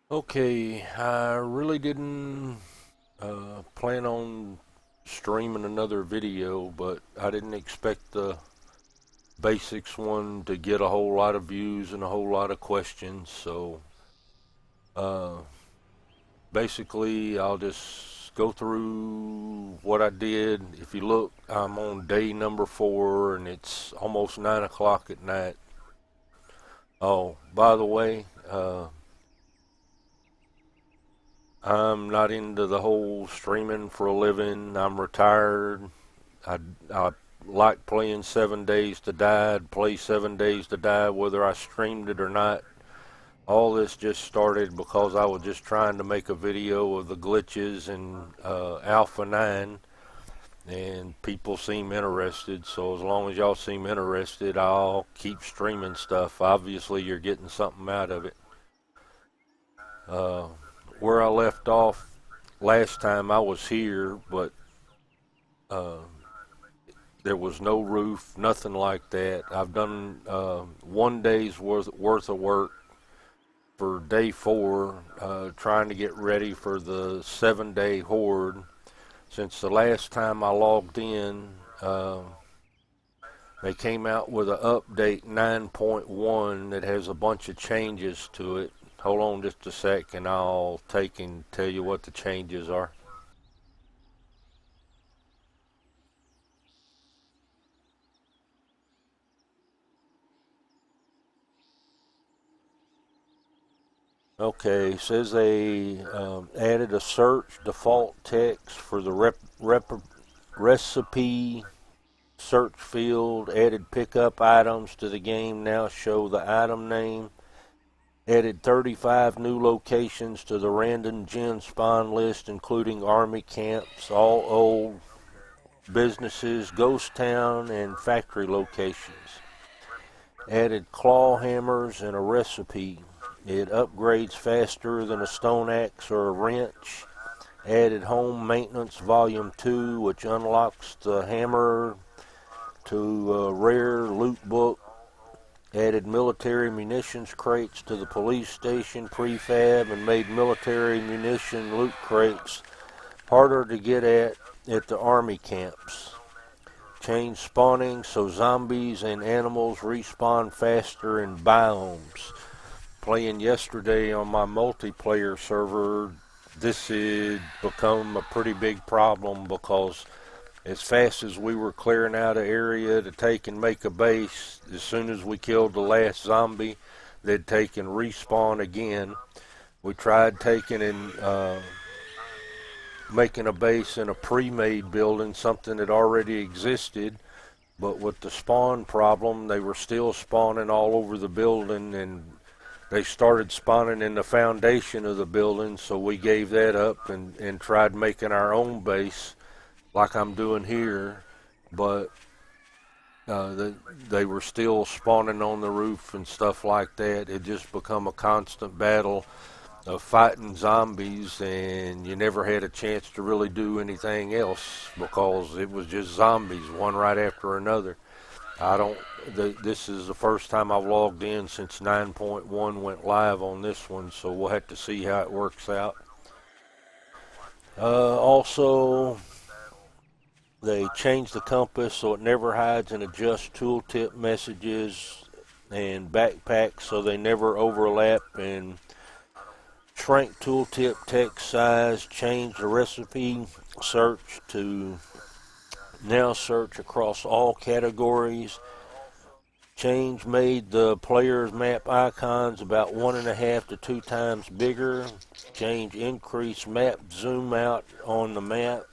Okay, I really didn't plan on streaming another video, but I didn't expect the basics one to get a whole lot of views and a whole lot of questions. So uh, basically, I'll just go through what I did. If you look, I'm on day number 4, and it's almost 9 o'clock at night. Oh, by the way, I'm not into the whole streaming for a living. I'm retired. I like playing 7 Days to Die. I'd play 7 Days to Die whether I streamed it or not. All this just started because I was just trying to make a video of the glitches in Alpha 9, and people seem interested. So as long as y'all seem interested, I'll keep streaming stuff. Obviously, you're getting something out of it. Uh, where I left off last time I was here, but uh, there was no roof, nothing like that. I've done one day's worth of work for day 4, trying to get ready for the 7 day horde. Since the last time I logged in, they came out with an update 9.1 that has a bunch of changes to it. Hold on just a sec and I'll take and tell you what the changes are. Okay, says they added a search default text for the recipe search field, added pickup items to the game, now show the item name, added 35 new locations to the random gen spawn list, including army camps, all old businesses, ghost town, and factory locations. Added claw hammers and a recipe. It upgrades faster than a stone axe or a wrench. Added Home Maintenance Volume 2, which unlocks the hammer to a rare loot book. Added military munitions crates to the police station prefab and made military munition loot crates harder to get at the army camps. Changed spawning so zombies and animals respawn faster in biomes. Playing yesterday on my multiplayer server, this had become a pretty big problem because as fast as we were clearing out an area to take and make a base, as soon as we killed the last zombie, they'd take and respawn again. We tried taking and making a base in a pre-made building, something that already existed, but with the spawn problem, they were still spawning all over the building, and they started spawning in the foundation of the building, so we gave that up and tried making our own base like I'm doing here, but they were still spawning on the roof and stuff like that. It just become a constant battle of fighting zombies, and you never had a chance to really do anything else because it was just zombies, one right after another. I don't. This is the first time I've logged in since 9.1 went live on this one, so we'll have to see how it works out. Also, they changed the compass so it never hides and adjusts tooltip messages and backpacks so they never overlap, and shrank tooltip text size, changed the recipe search to now search across all categories. Change made the player's map icons about 1.5 to 2 times bigger. Change increased map zoom out on the map.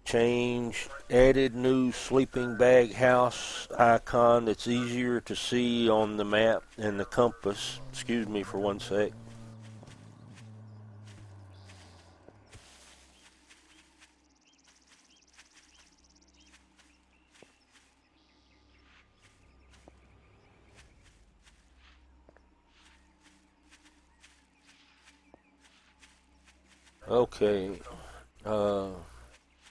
Change added new sleeping bag house icon that's easier to see on the map and the compass. Excuse me for one sec. Okay. Uh,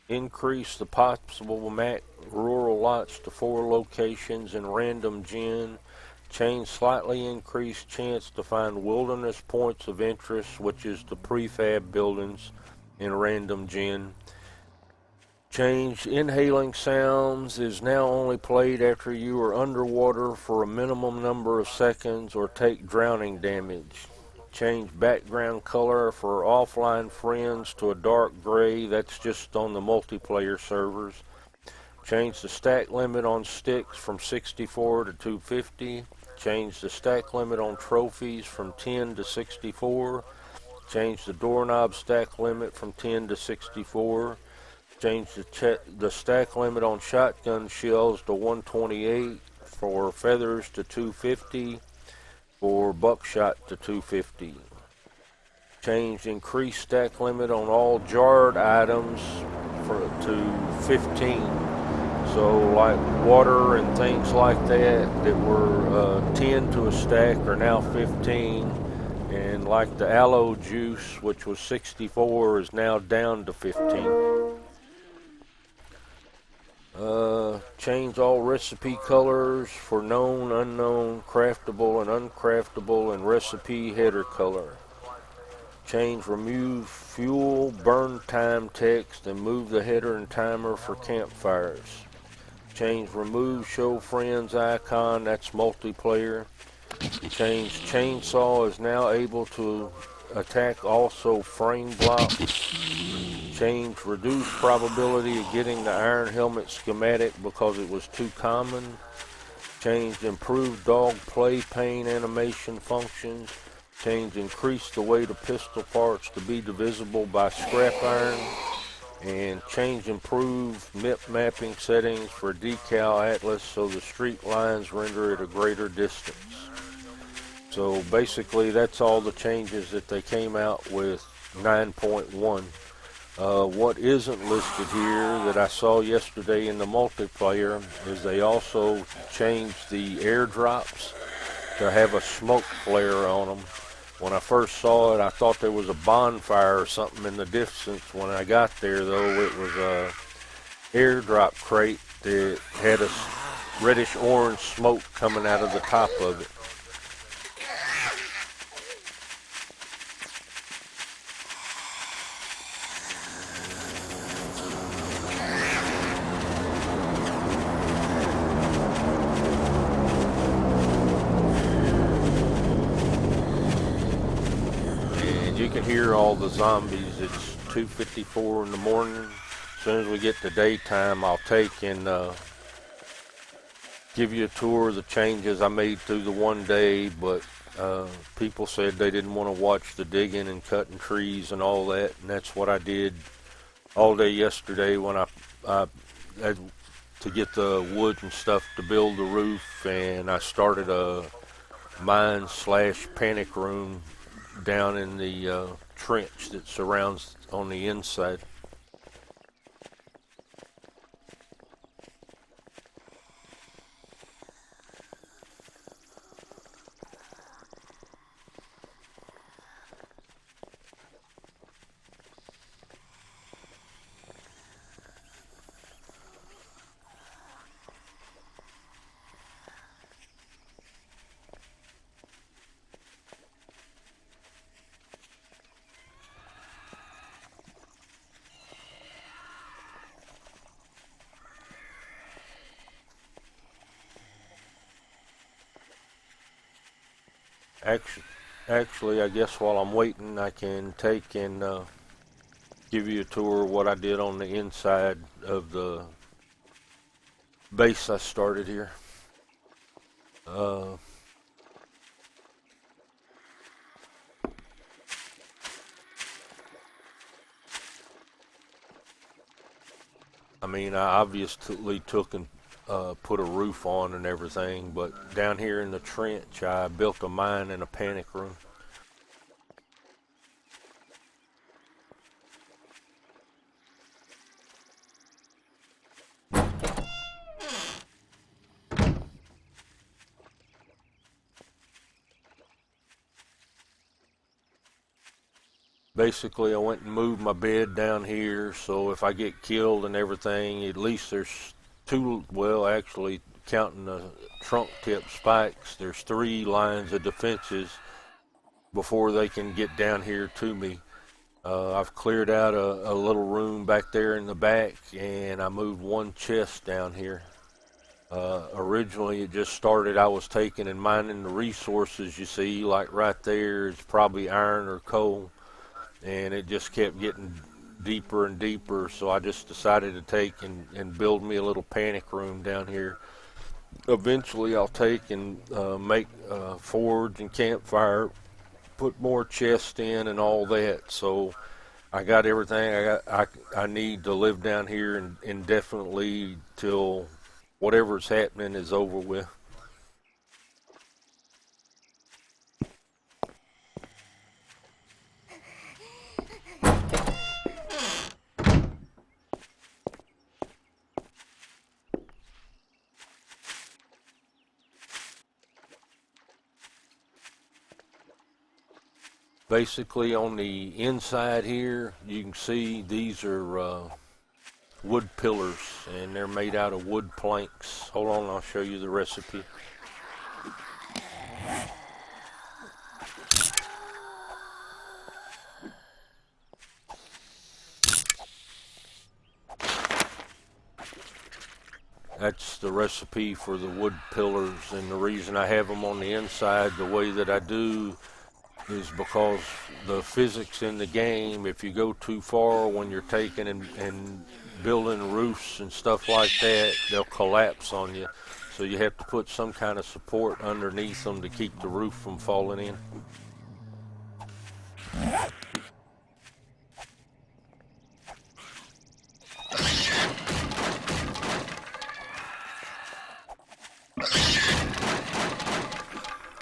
Increase the possible map rural lots to 4 locations in random gen. Change slightly increased chance to find wilderness points of interest, which is the prefab buildings in random gen. Change inhaling sounds is now only played after you are underwater for a minimum number of seconds or take drowning damage. Change background color for offline friends to a dark gray. That's just on the multiplayer servers. Change the stack limit on sticks from 64 to 250. Change the stack limit on trophies from 10 to 64. Change the doorknob stack limit from 10 to 64. Change the stack limit on shotgun shells to 128, for feathers to 250, for buckshot to 250. Change increased stack limit on all jarred items to 15. So like water and things like that were 10 to a stack are now 15. And like the aloe juice, which was 64, is now down to 15. Change all recipe colors for known, unknown, craftable, and uncraftable, and recipe header color. Change remove fuel burn time text and move the header and timer for campfires. Change remove show friends icon, that's multiplayer. Change chainsaw is now able to attack also frame blocks. Change reduce probability of getting the iron helmet schematic because it was too common. Change improved dog play pane animation functions. Change increase the weight of pistol parts to be divisible by scrap iron. And change improve MIP mapping settings for decal atlas so the street lines render at a greater distance. So basically that's all the changes that they came out with 9.1. What isn't listed here that I saw yesterday in the multiplayer is they also changed the airdrops to have a smoke flare on them. When I first saw it, I thought there was a bonfire or something in the distance. When I got there, though, it was a airdrop crate that had a reddish-orange smoke coming out of the top of it. You can hear all the zombies. It's 2:54 in the morning. As soon as we get to daytime, I'll take and give you a tour of the changes I made through the one day, but people said they didn't want to watch the digging and cutting trees and all that, and that's what I did all day yesterday when I had to get the wood and stuff to build the roof, and I started a mine/panic room down in the trench that surrounds on the inside. Actually, I guess while I'm waiting, I can take and give you a tour of what I did on the inside of the base I started here. I mean, I obviously took and put a roof on and everything, but down here in the trench, I built a mine and a panic room. Basically, I went and moved my bed down here, so if I get killed and everything, at least there's two, well, actually counting the trunk tip spikes, there's 3 lines of defenses before they can get down here to me. I've cleared out a little room back there in the back, and I moved 1 chest down here. Originally it just started, I was taking and mining the resources, you see, like right there is probably iron or coal, and it just kept getting deeper and deeper, so I just decided to take and build me a little panic room down here. Eventually I'll take and make forge and campfire, put more chests in and all that, so I got everything I need to live down here indefinitely till whatever's happening is over with. Basically on the inside here, you can see these are wood pillars, and they're made out of wood planks. Hold on, I'll show you the recipe. That's the recipe for the wood pillars, and the reason I have them on the inside the way that I do is because the physics in the game, if you go too far when you're taking and building roofs and stuff like that, they'll collapse on you. So you have to put some kind of support underneath them to keep the roof from falling in.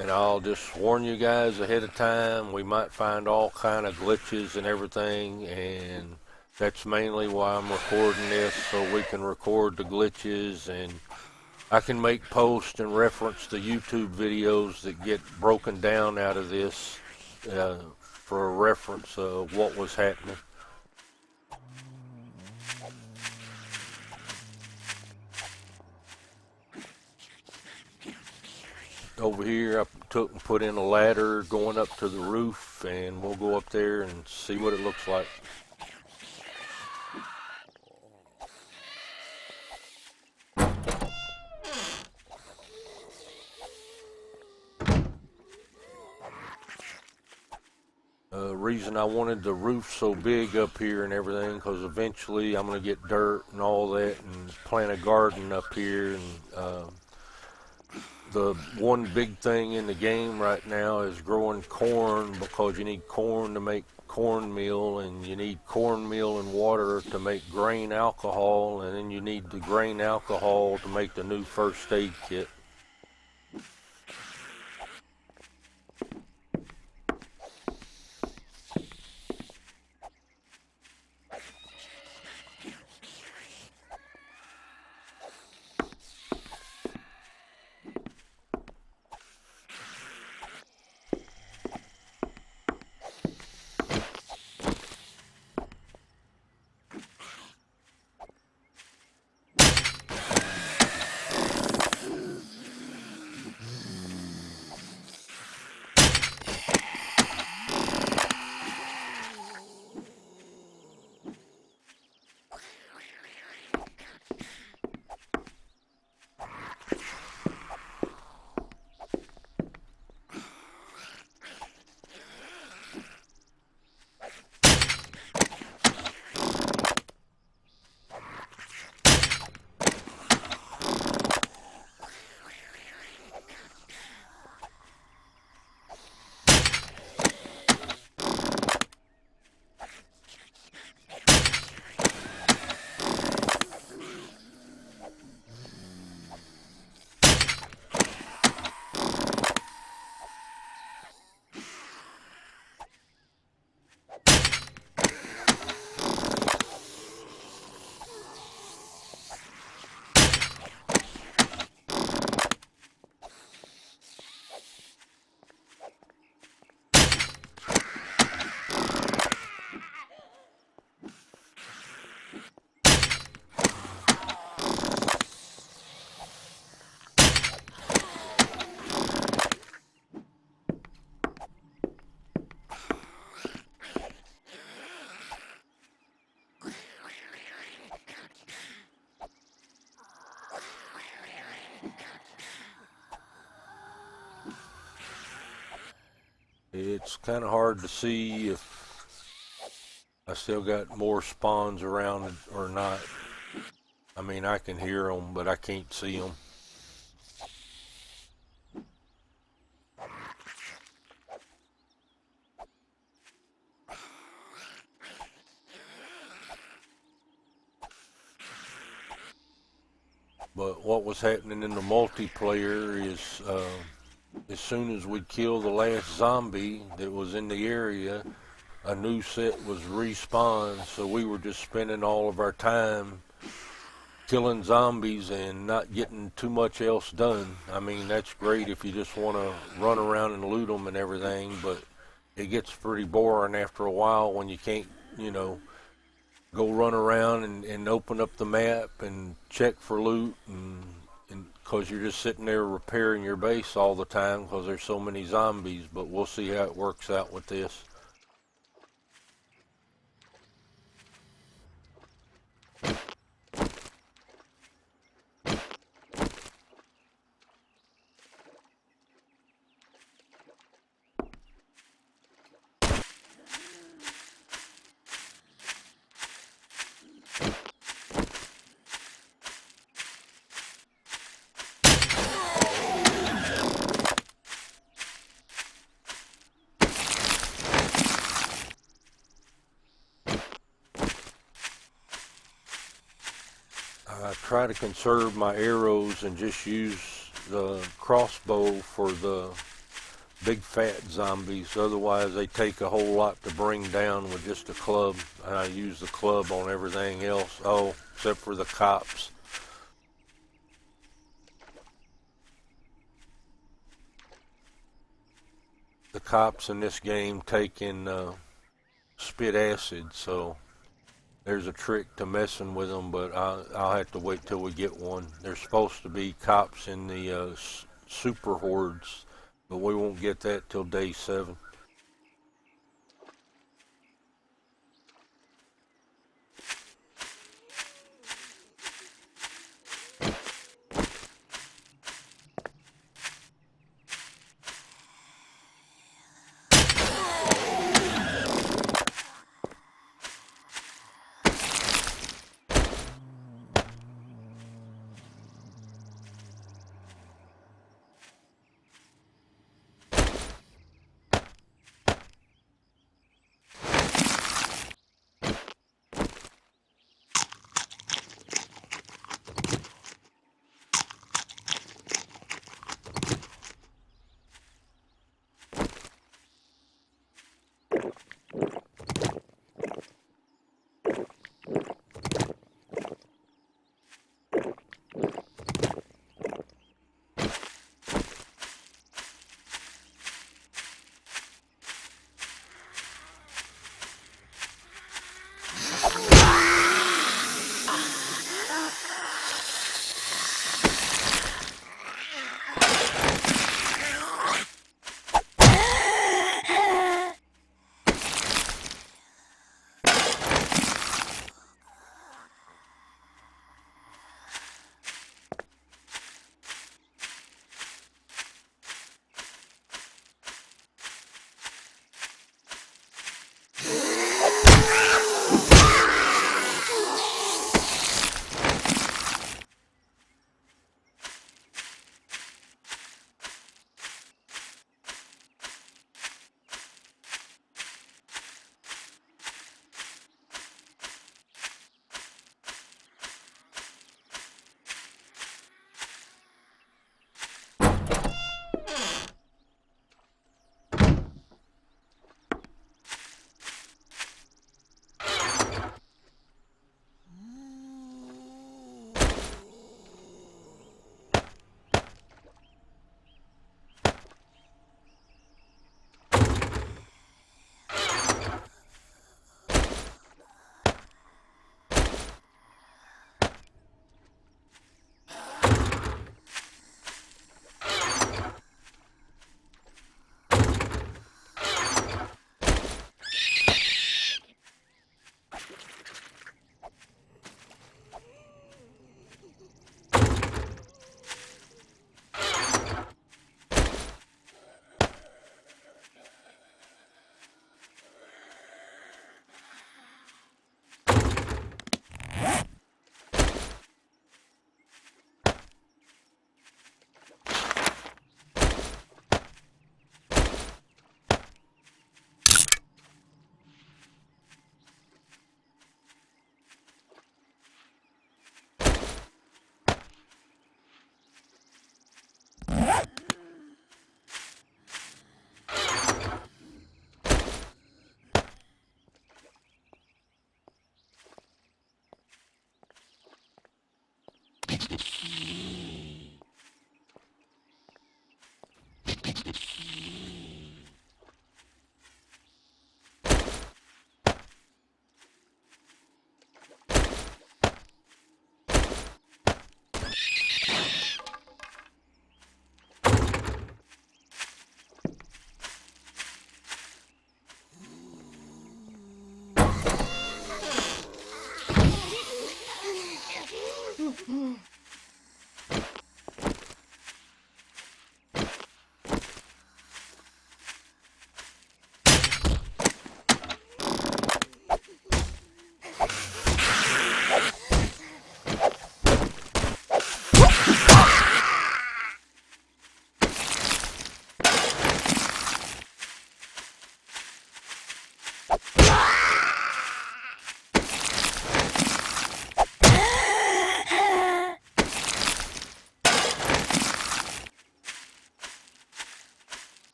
And I'll just warn you guys ahead of time, we might find all kind of glitches and everything, and that's mainly why I'm recording this, so we can record the glitches, and I can make posts and reference the YouTube videos that get broken down out of this for a reference of what was happening. Over here I took and put in a ladder going up to the roof, and we'll go up there and see what it looks like. Reason I wanted the roof so big up here and everything, because eventually I'm going to get dirt and all that and plant a garden up here, and the one big thing in the game right now is growing corn, because you need corn to make cornmeal, and you need cornmeal and water to make grain alcohol, and then you need the grain alcohol to make the new first aid kit. It's kind of hard to see if I still got more spawns around or not. I mean, I can hear them, but I can't see them. But what was happening in the multiplayer is as soon as we killed the last zombie that was in the area, a new set was respawned. So we were just spending all of our time killing zombies and not getting too much else done. I mean, that's great if you just want to run around and loot them and everything, but it gets pretty boring after a while when you can't, you know, go run around and open up the map and check for loot and because you're just sitting there repairing your base all the time because there's so many zombies. But we'll see how it works out with this. I try to conserve my arrows and just use the crossbow for the big fat zombies. Otherwise, they take a whole lot to bring down with just a club. And I use the club on everything else. Oh, except for the cops. The cops in this game taking spit acid, so there's a trick to messing with them, but I'll have to wait till we get one. There's supposed to be cops in the super hordes, but we won't get that till day 7.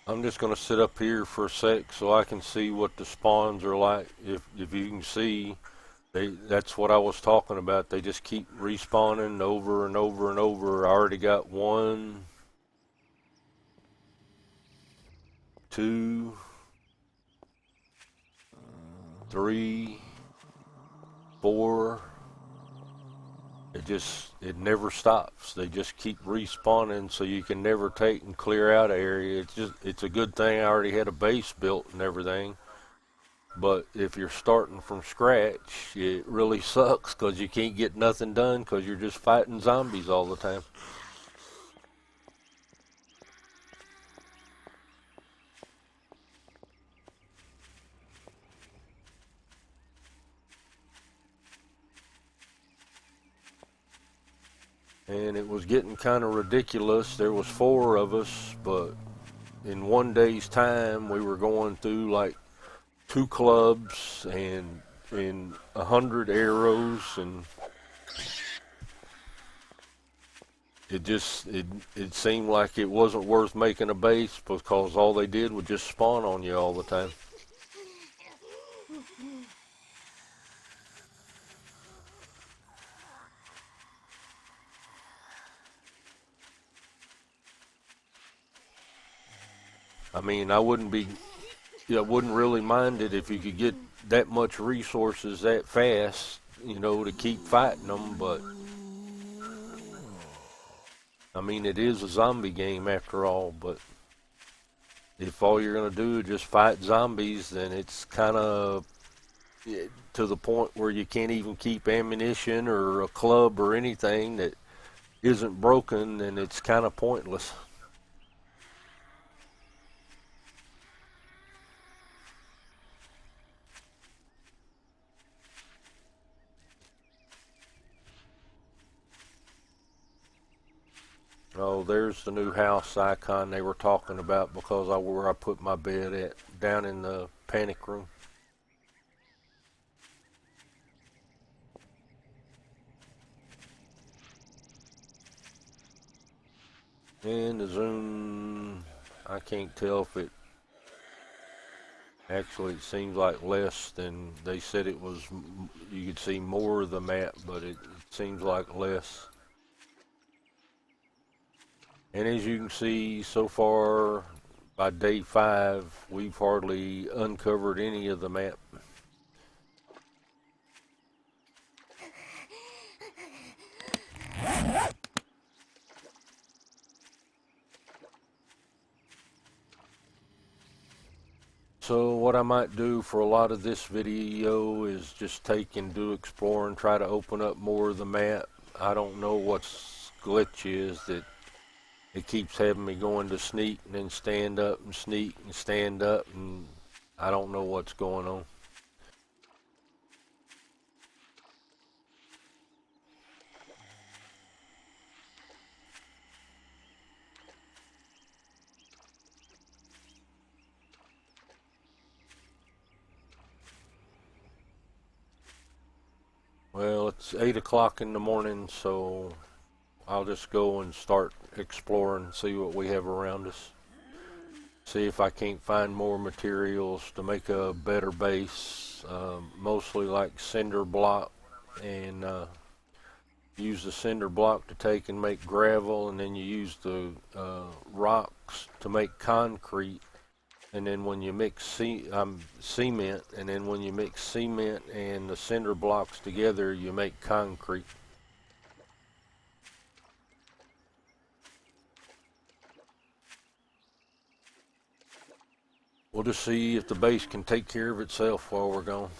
I'm just going to sit up here for a sec so I can see what the spawns are like. If you can see, that's what I was talking about. They just keep respawning over and over and over. I already got 1, 2, 3, 4. It never stops. They just keep respawning, so you can never take and clear out an area. It's a good thing I already had a base built and everything. But if you're starting from scratch, it really sucks because you can't get nothing done because you're just fighting zombies all the time. And it was getting kind of ridiculous. There was 4 of us, but in one day's time, we were going through like 2 clubs and 100 arrows, and it seemed like it wasn't worth making a base because all they did was just spawn on you all the time. I mean, I wouldn't really mind it if you could get that much resources that fast, to keep fighting them, but I mean, it is a zombie game after all, but if all you're going to do is just fight zombies, then it's kind of to the point where you can't even keep ammunition or a club or anything that isn't broken, and it's kind of pointless. Oh, there's the new house icon they were talking about, because where I put my bed at, down in the panic room. And the zoom, I can't tell if it actually, it seems like less than they said it was. You could see more of the map, but it seems like less. And as you can see, so far by day 5, we've hardly uncovered any of the map. So what I might do for a lot of this video is just take and do explore and try to open up more of the map. I don't know what's glitch is that it keeps having me going to sneak and then stand up and sneak and stand up, and I don't know what's going on. Well, it's 8 o'clock in the morning, so I'll just go and start exploring, see what we have around us. See if I can't find more materials to make a better base, mostly like cinder block, and use the cinder block to take and make gravel, and then you use the rocks to make concrete. And then when you mix cement, and then when you mix cement and the cinder blocks together, you make concrete. We'll just see if the base can take care of itself while we're gone.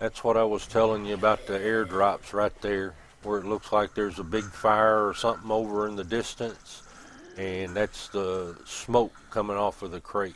That's what I was telling you about, the airdrops right there, where it looks like there's a big fire or something over in the distance, and that's the smoke coming off of the crate.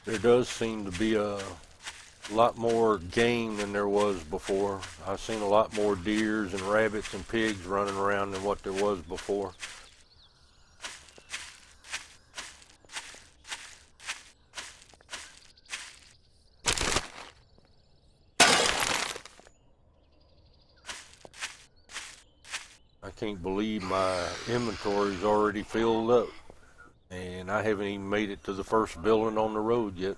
There does seem to be a lot more game than there was before. I've seen a lot more deers and rabbits and pigs running around than what there was before. I can't believe my inventory's already filled up, and I haven't even made it to the first building on the road yet.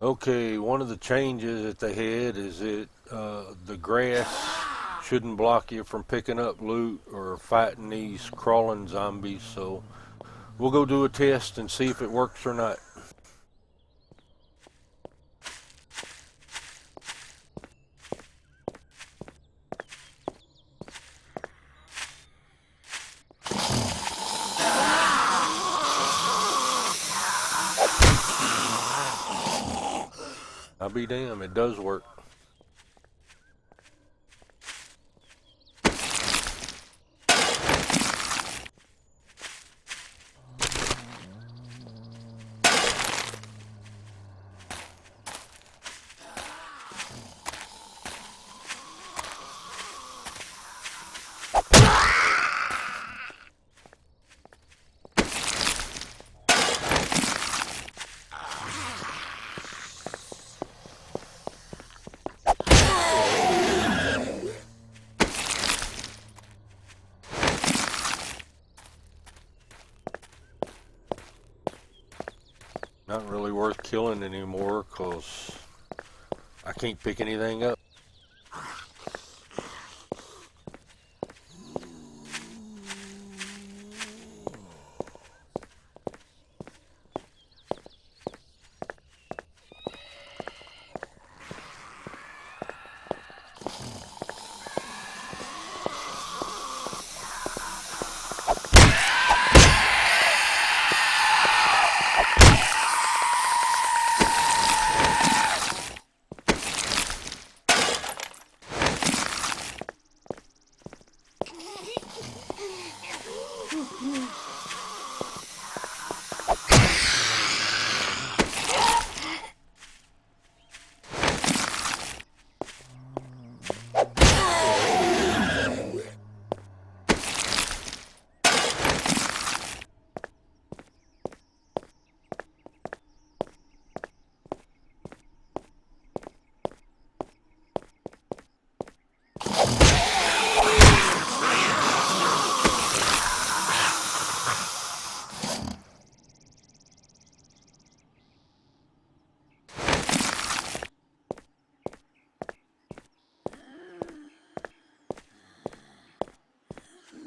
Okay, one of the changes that they had is that the grass shouldn't block you from picking up loot or fighting these crawling zombies, so we'll go do a test and see if it works or not. I'll be damned, it does work. Not really worth killing anymore because I can't pick anything up.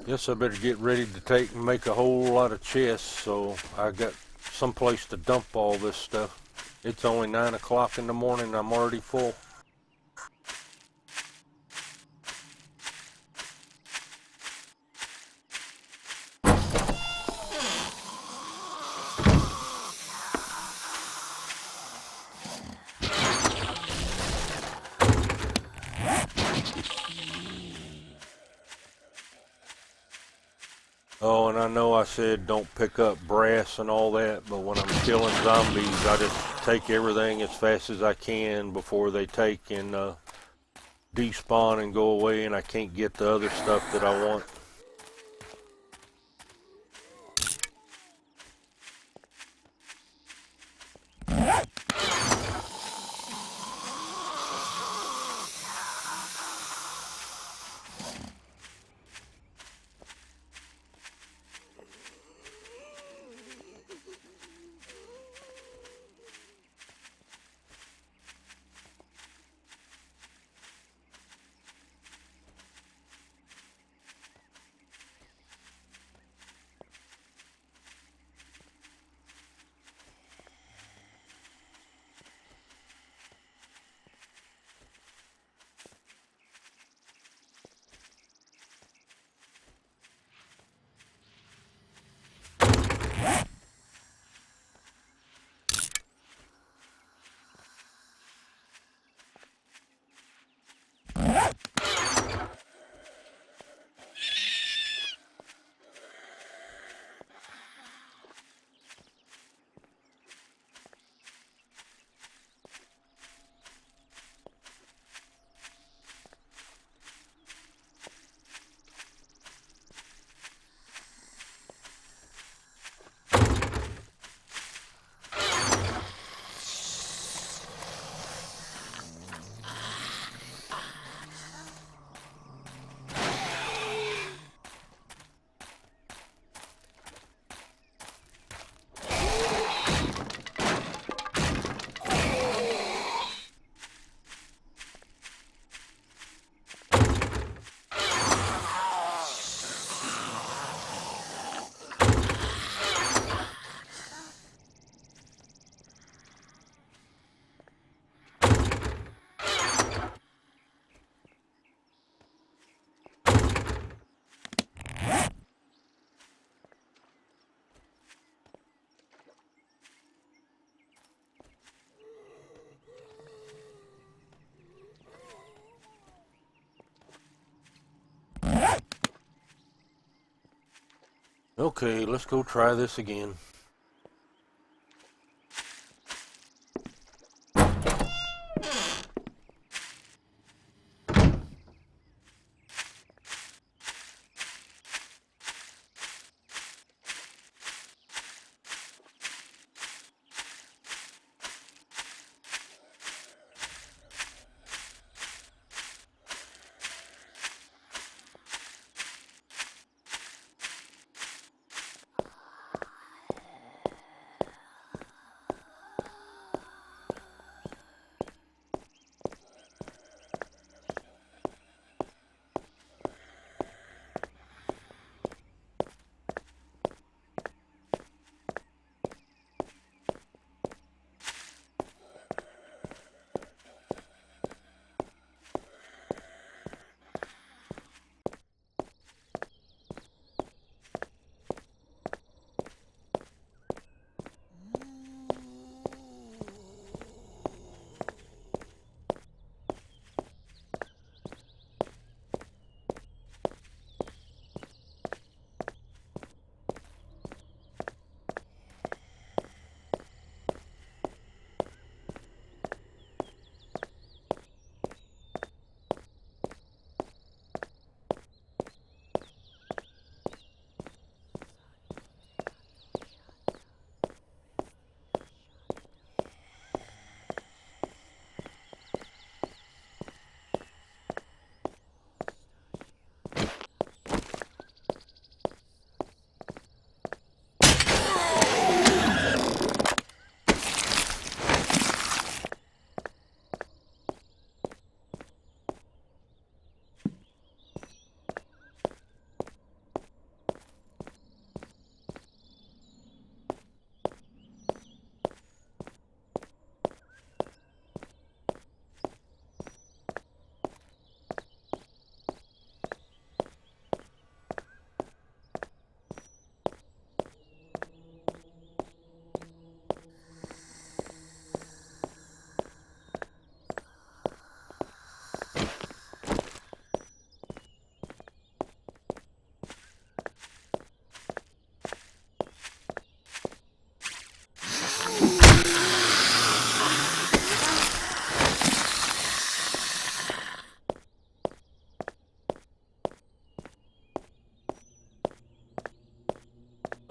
Guess I better get ready to take and make a whole lot of chests, so I got someplace to dump all this stuff. It's only 9 o'clock in the morning and I'm already full. Oh, and I know I said don't pick up brass and all that, but when I'm killing zombies, I just take everything as fast as I can before they take and despawn and go away, and I can't get the other stuff that I want. Okay, let's go try this again.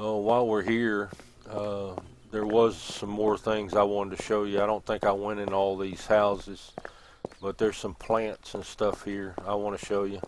Oh, while we're here, uh, there was some more things I wanted to show you. I don't think I went in all these houses, but there's some plants and stuff here I want to show you.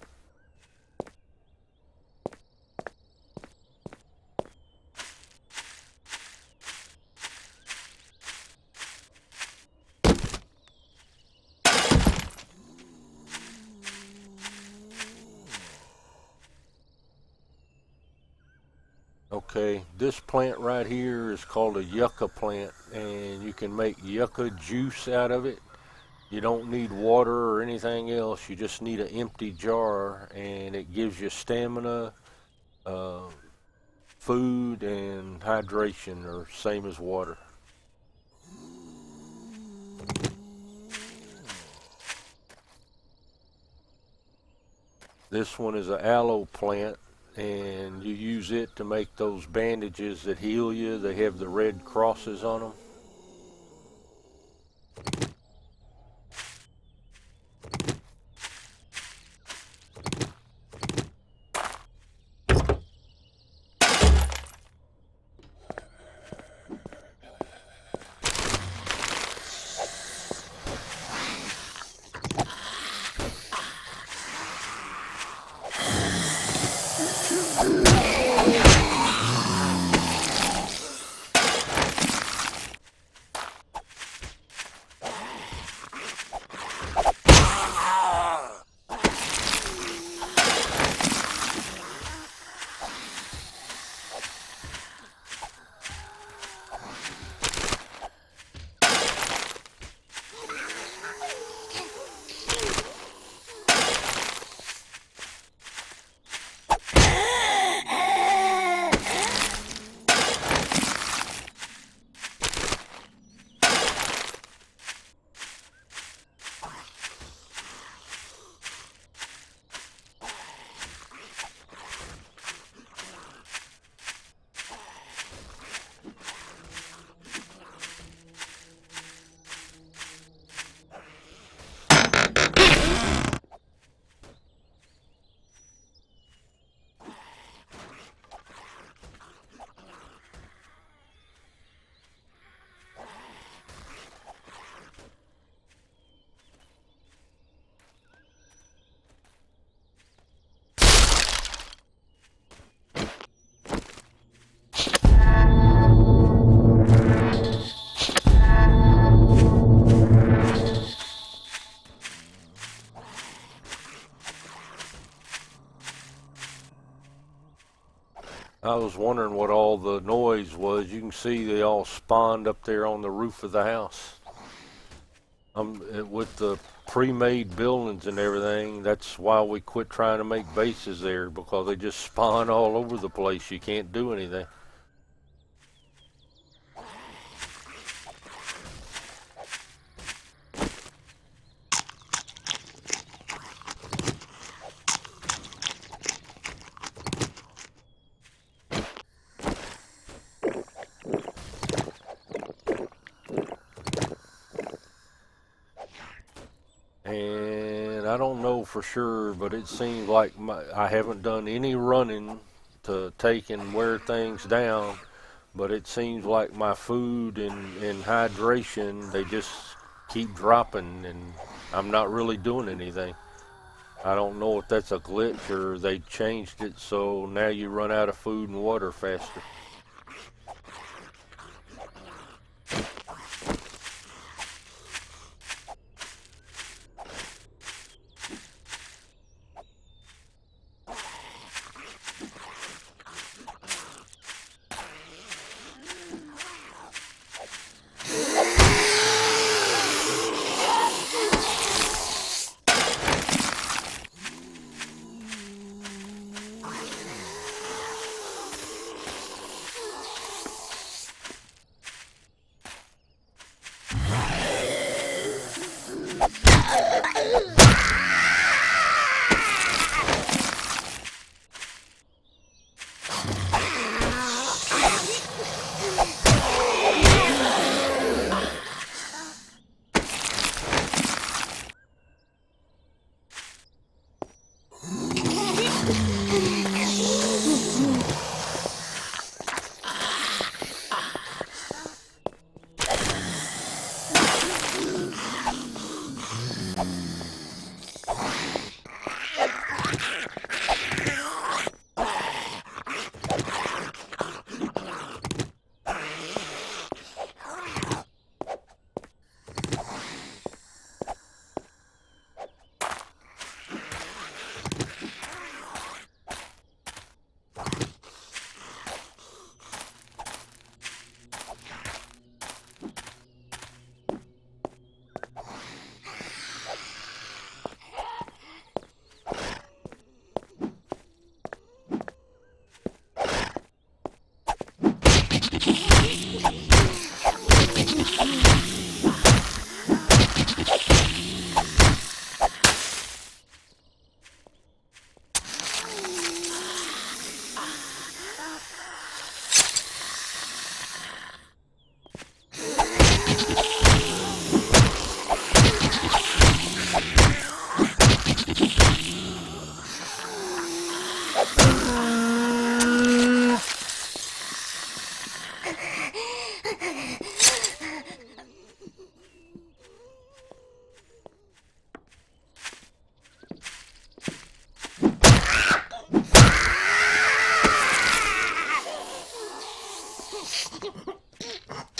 Okay, this plant right here is called a yucca plant, and you can make yucca juice out of it. You don't need water or anything else. You just need an empty jar, and it gives you stamina, uh, food, and hydration, or same as water. This one is an aloe plant, and you use it to make those bandages that heal you. They have the red crosses on them. I was wondering what all the noise was. You can see they all spawned up there on the roof of the house. With the pre-made buildings and everything, that's why we quit trying to make bases there, because they just spawn all over the place. You can't do anything. And I don't know for sure, but it seems like I haven't done any running to take and wear things down, but it seems like my food and hydration, they just keep dropping, and I'm not really doing anything. I don't know if that's a glitch or they changed it so now you run out of food and water faster.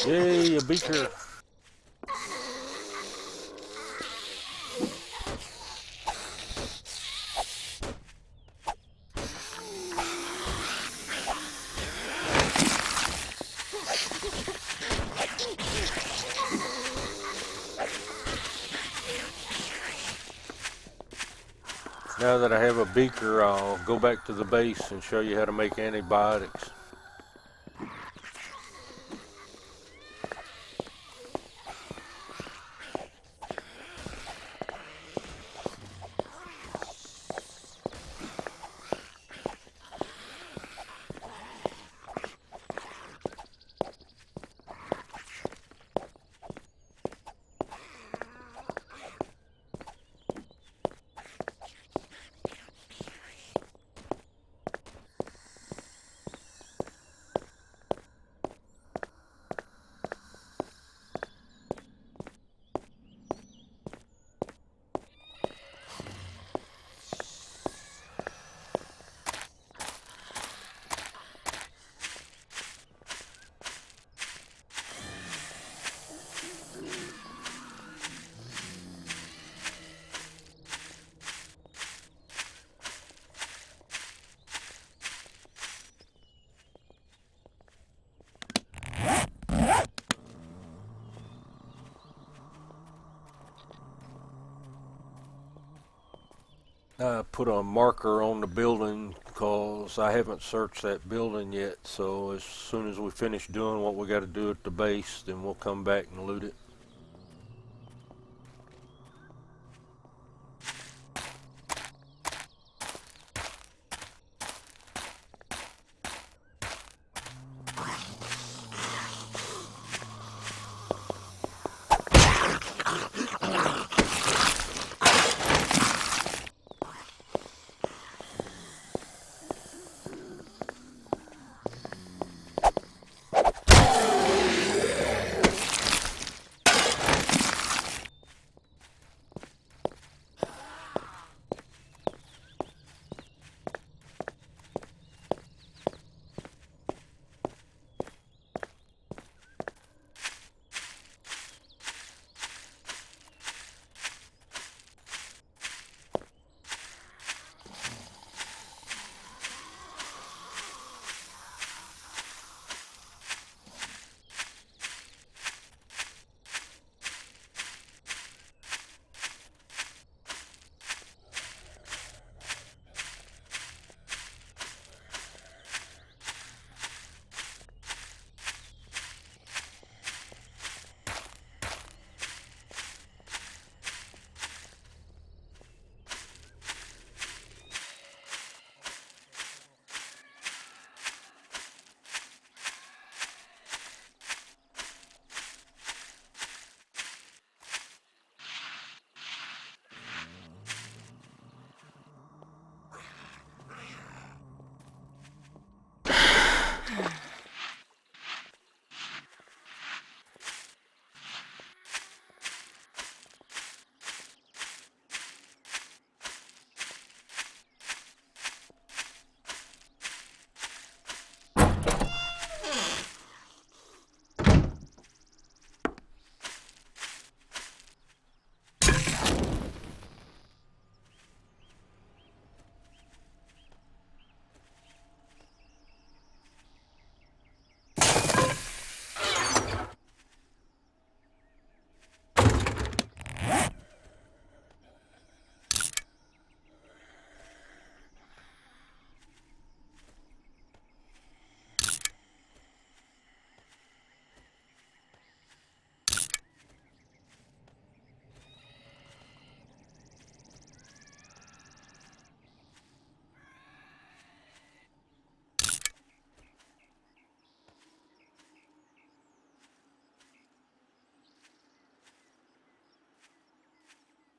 Yay, a beaker. Now that I have a beaker, I'll go back to the base and show you how to make antibiotics. I put a marker on the building because I haven't searched that building yet. So as soon as we finish doing what we got to do at the base, then we'll come back and loot it.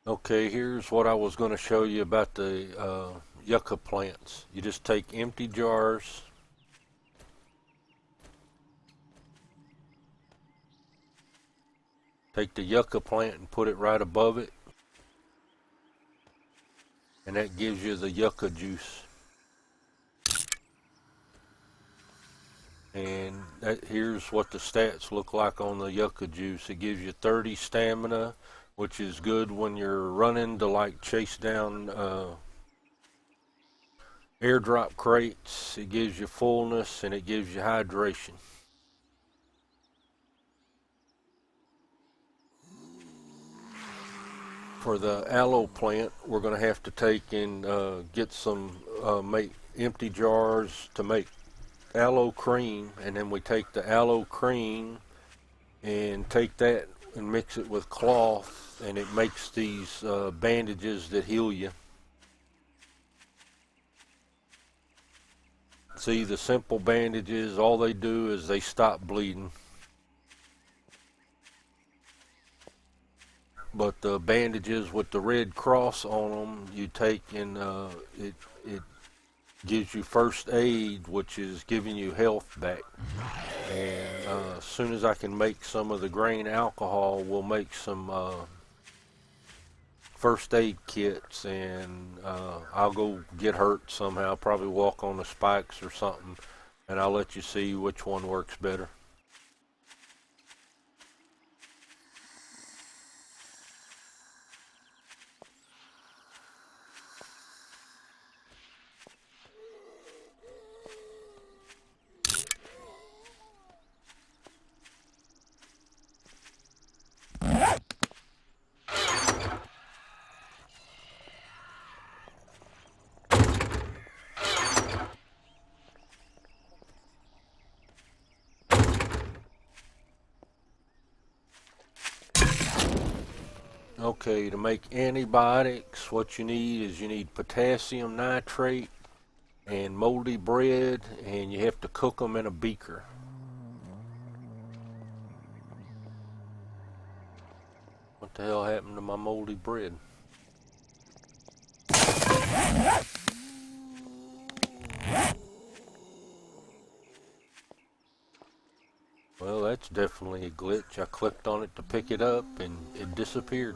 Okay, here's what I was going to show you about the yucca plants. You just take empty jars, take the yucca plant and put it right above it, and that gives you the yucca juice. And here's what the stats look like on the yucca juice. It gives you 30 stamina, which is good when you're running to like chase down airdrop crates. It gives you fullness and it gives you hydration. For the aloe plant, we're going to have to take and get some make empty jars to make aloe cream, and then we take the aloe cream and take that and mix it with cloth, and it makes these bandages that heal you. See, the simple bandages, all they do is they stop bleeding. But the bandages with the red cross on them, you take and it gives you first aid, which is giving you health back. And as soon as I can make some of the grain alcohol, we'll make some first aid kits, and I'll go get hurt somehow, probably walk on the spikes or something, and I'll let you see which one works better. Okay, to make antibiotics, what you need is you need potassium nitrate and moldy bread, and you have to cook them in a beaker. What the hell happened to my moldy bread? Well, that's definitely a glitch. I clicked on it to pick it up and it disappeared.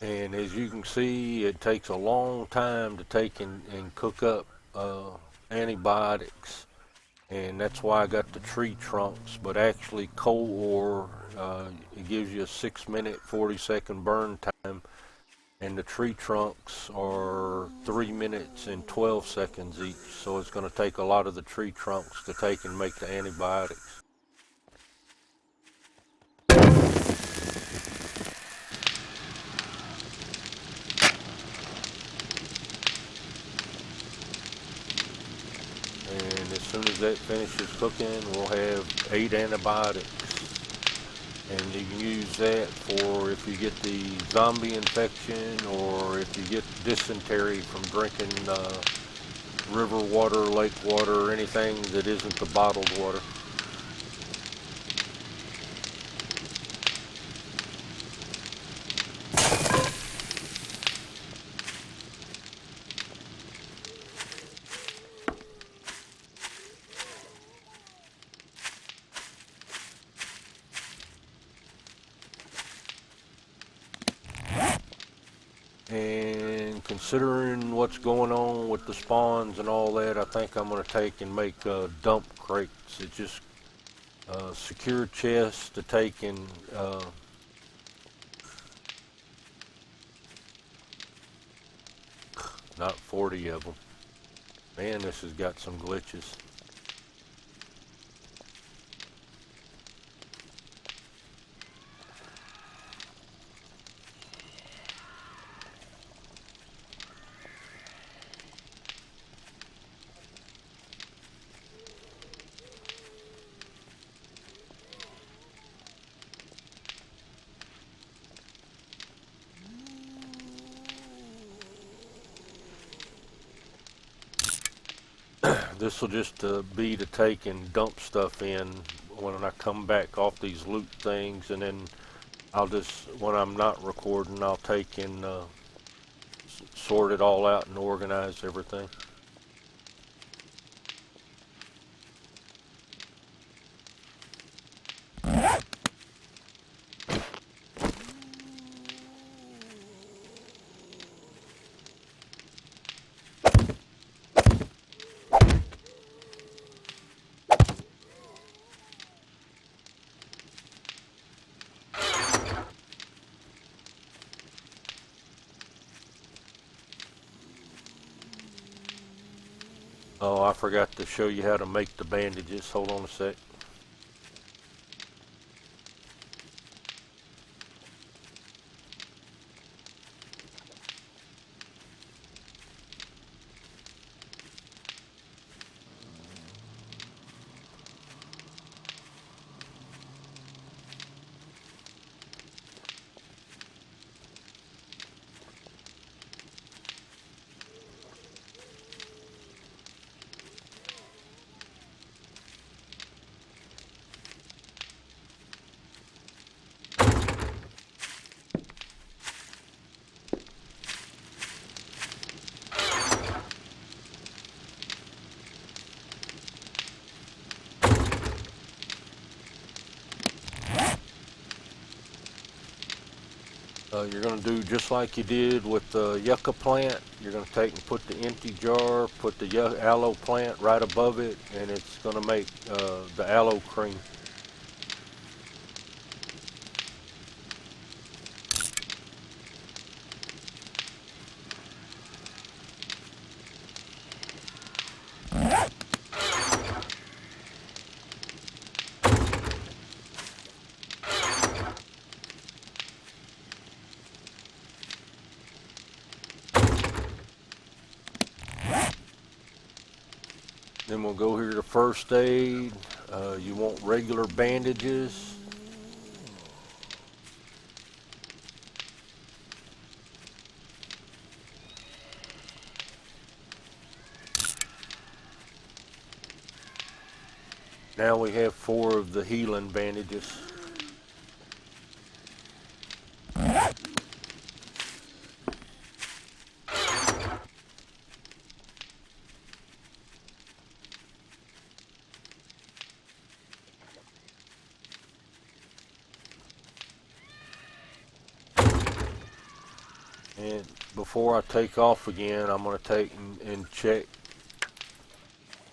And as you can see, it takes a long time to take and cook up antibiotics. And that's why I got the tree trunks. But actually, coal ore, it gives you a 6-minute, 40-second burn time. And the tree trunks are 3 minutes and 12 seconds each. So it's going to take a lot of the tree trunks to take and make the antibiotics. And as soon as that finishes cooking, we'll have 8 antibiotics. And you can use that for if you get the zombie infection or if you get dysentery from drinking river water, lake water, or anything that isn't the bottled water. And considering what's going on with the spawns and all that, I think I'm going to take and make dump crates. It's just secure chests to take and not 40 of them. Man, this has got some glitches. This will just be to take and dump stuff in when I come back off these loot things, and then I'll just, when I'm not recording, I'll take and sort it all out and organize everything. Oh, I forgot to show you how to make the bandages. Hold on a sec. You're going to do just like you did with the yucca plant. You're going to take and put the empty jar, put the aloe plant right above it, and it's going to make the aloe cream. Then we'll go here to first aid. You want regular bandages. Now we have 4 of the healing bandages. And before I take off again, I'm going to take and check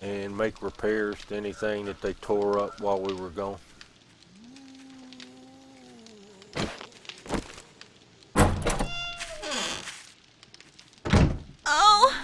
and make repairs to anything that they tore up while we were gone. Oh!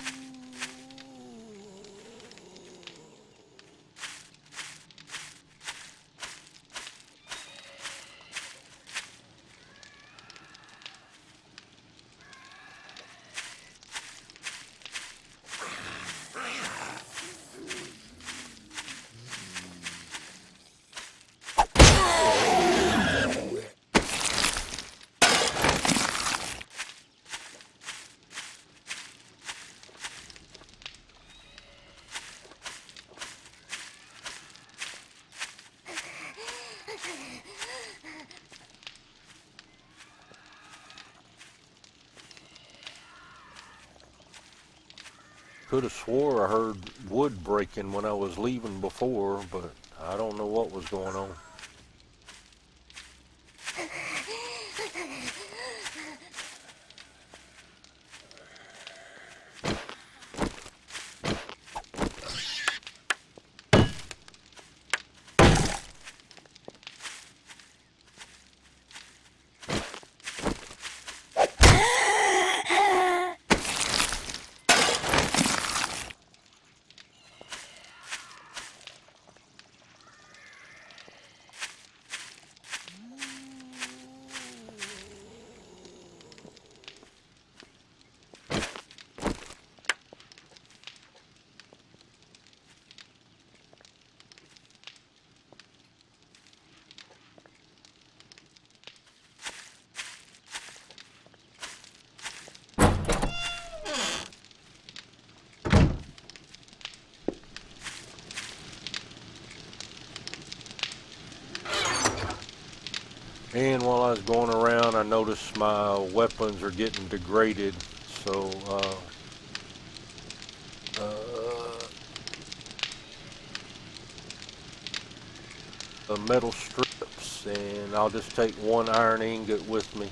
Could have swore I heard wood breaking when I was leaving before, but I don't know what was going on. And while I was going around, I noticed my weapons are getting degraded, so the metal strips, and I'll just take 1 iron ingot with me.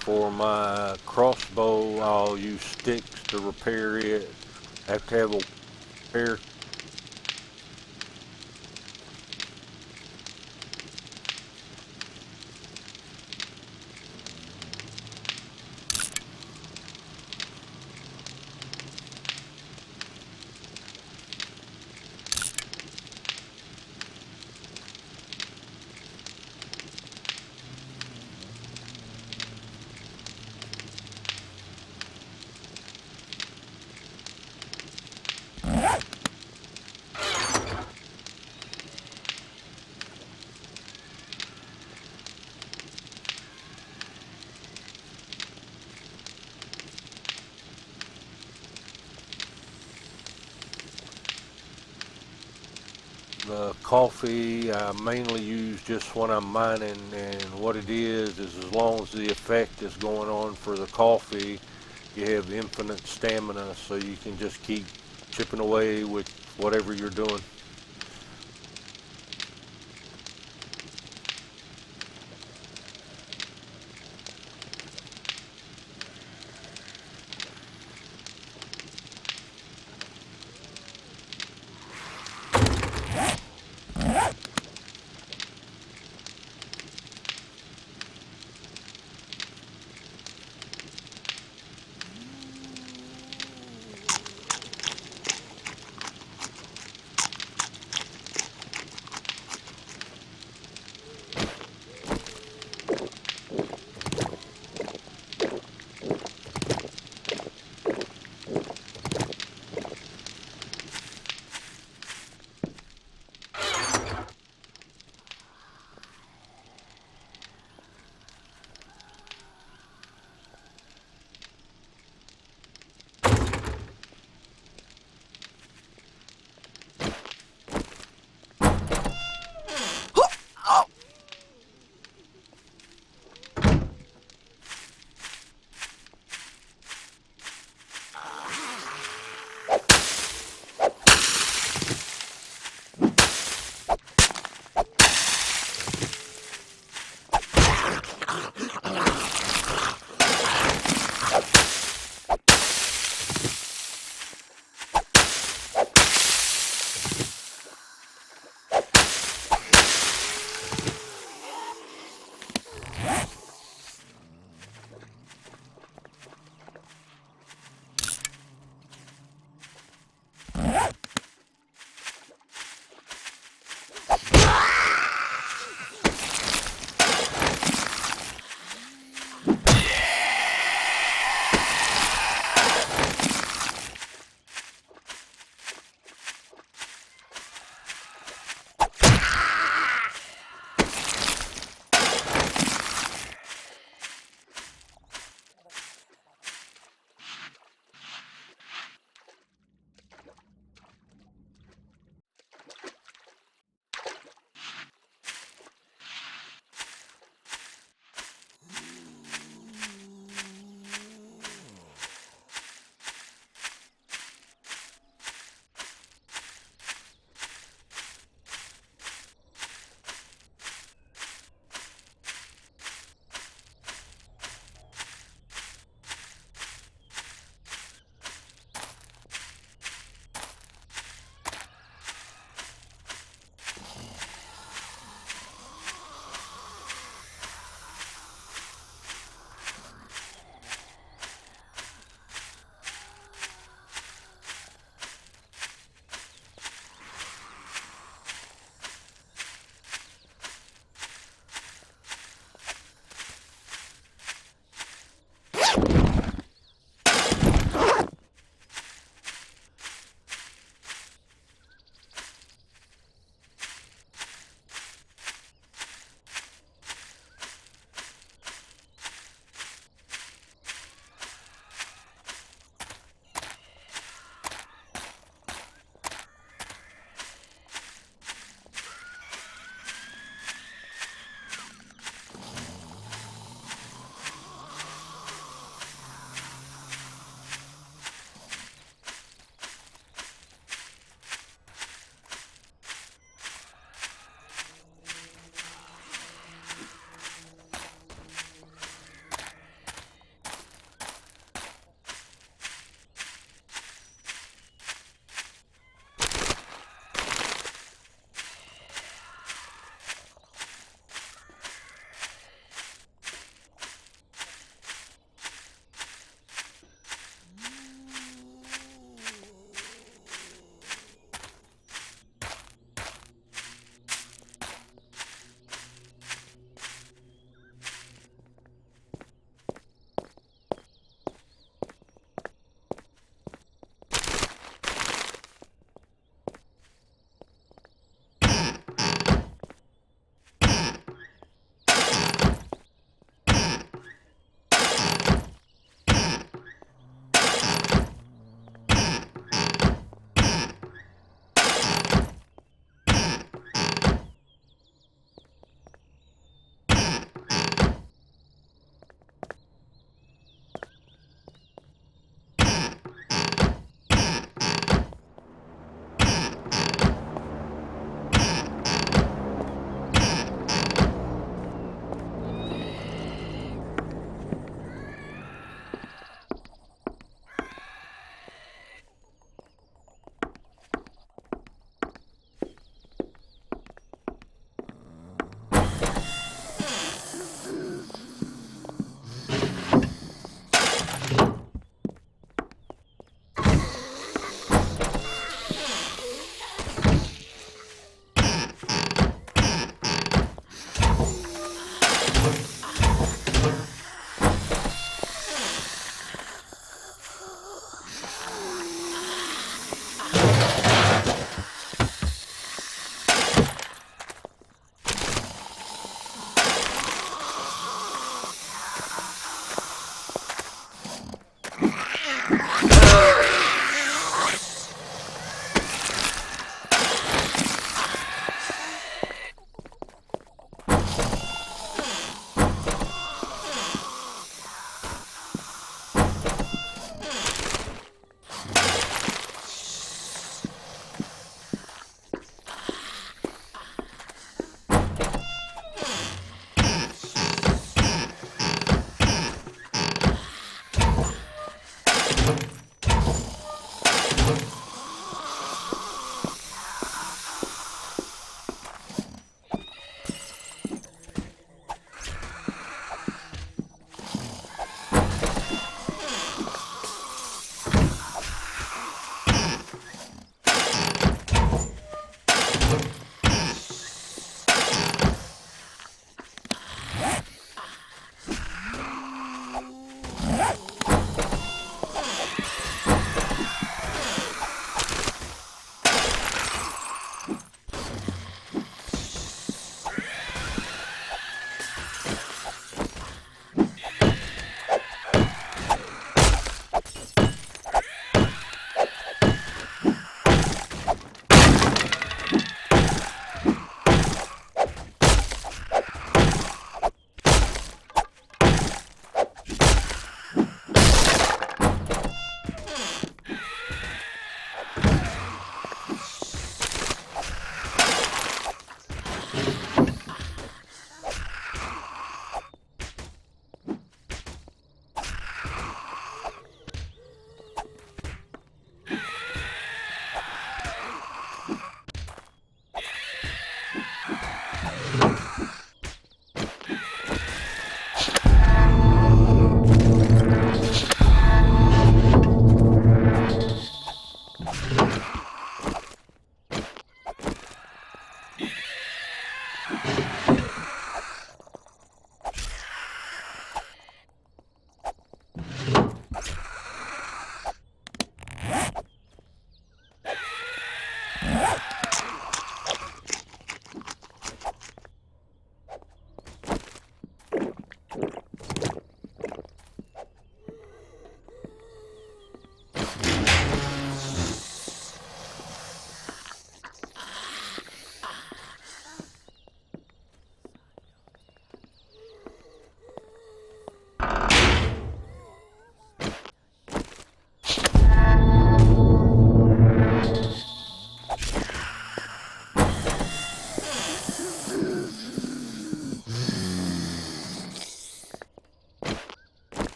For my crossbow, I'll use sticks to repair it. I have to have a repair. The coffee I mainly use just when I'm mining, and what it is as long as the effect is going on for the coffee, you have infinite stamina, so you can just keep chipping away with whatever you're doing.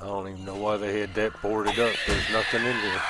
I don't even know why they had that boarded up. There's nothing in here.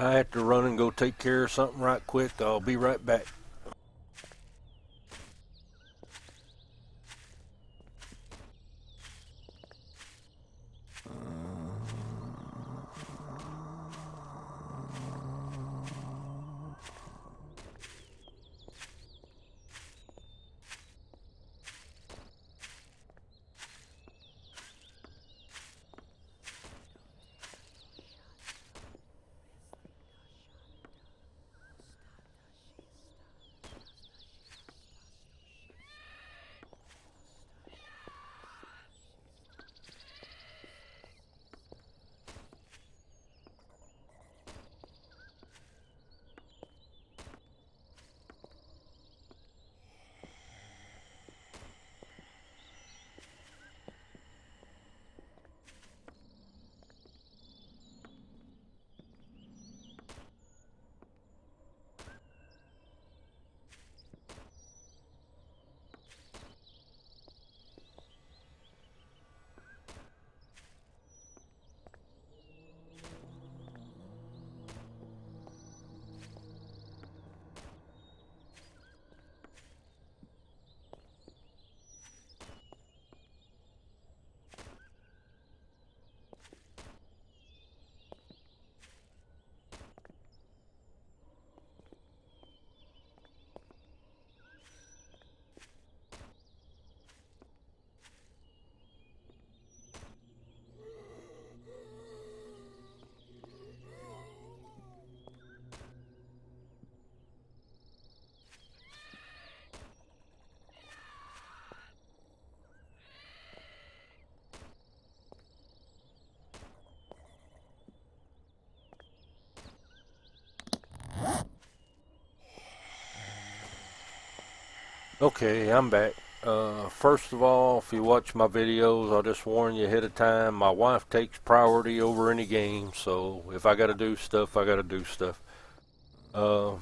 I have to run and go take care of something right quick. I'll be right back. Okay, I'm back. First of all, if you watch my videos, I'll just warn you ahead of time. My wife takes priority over any game, so if I gotta do stuff, I gotta do stuff. Uh,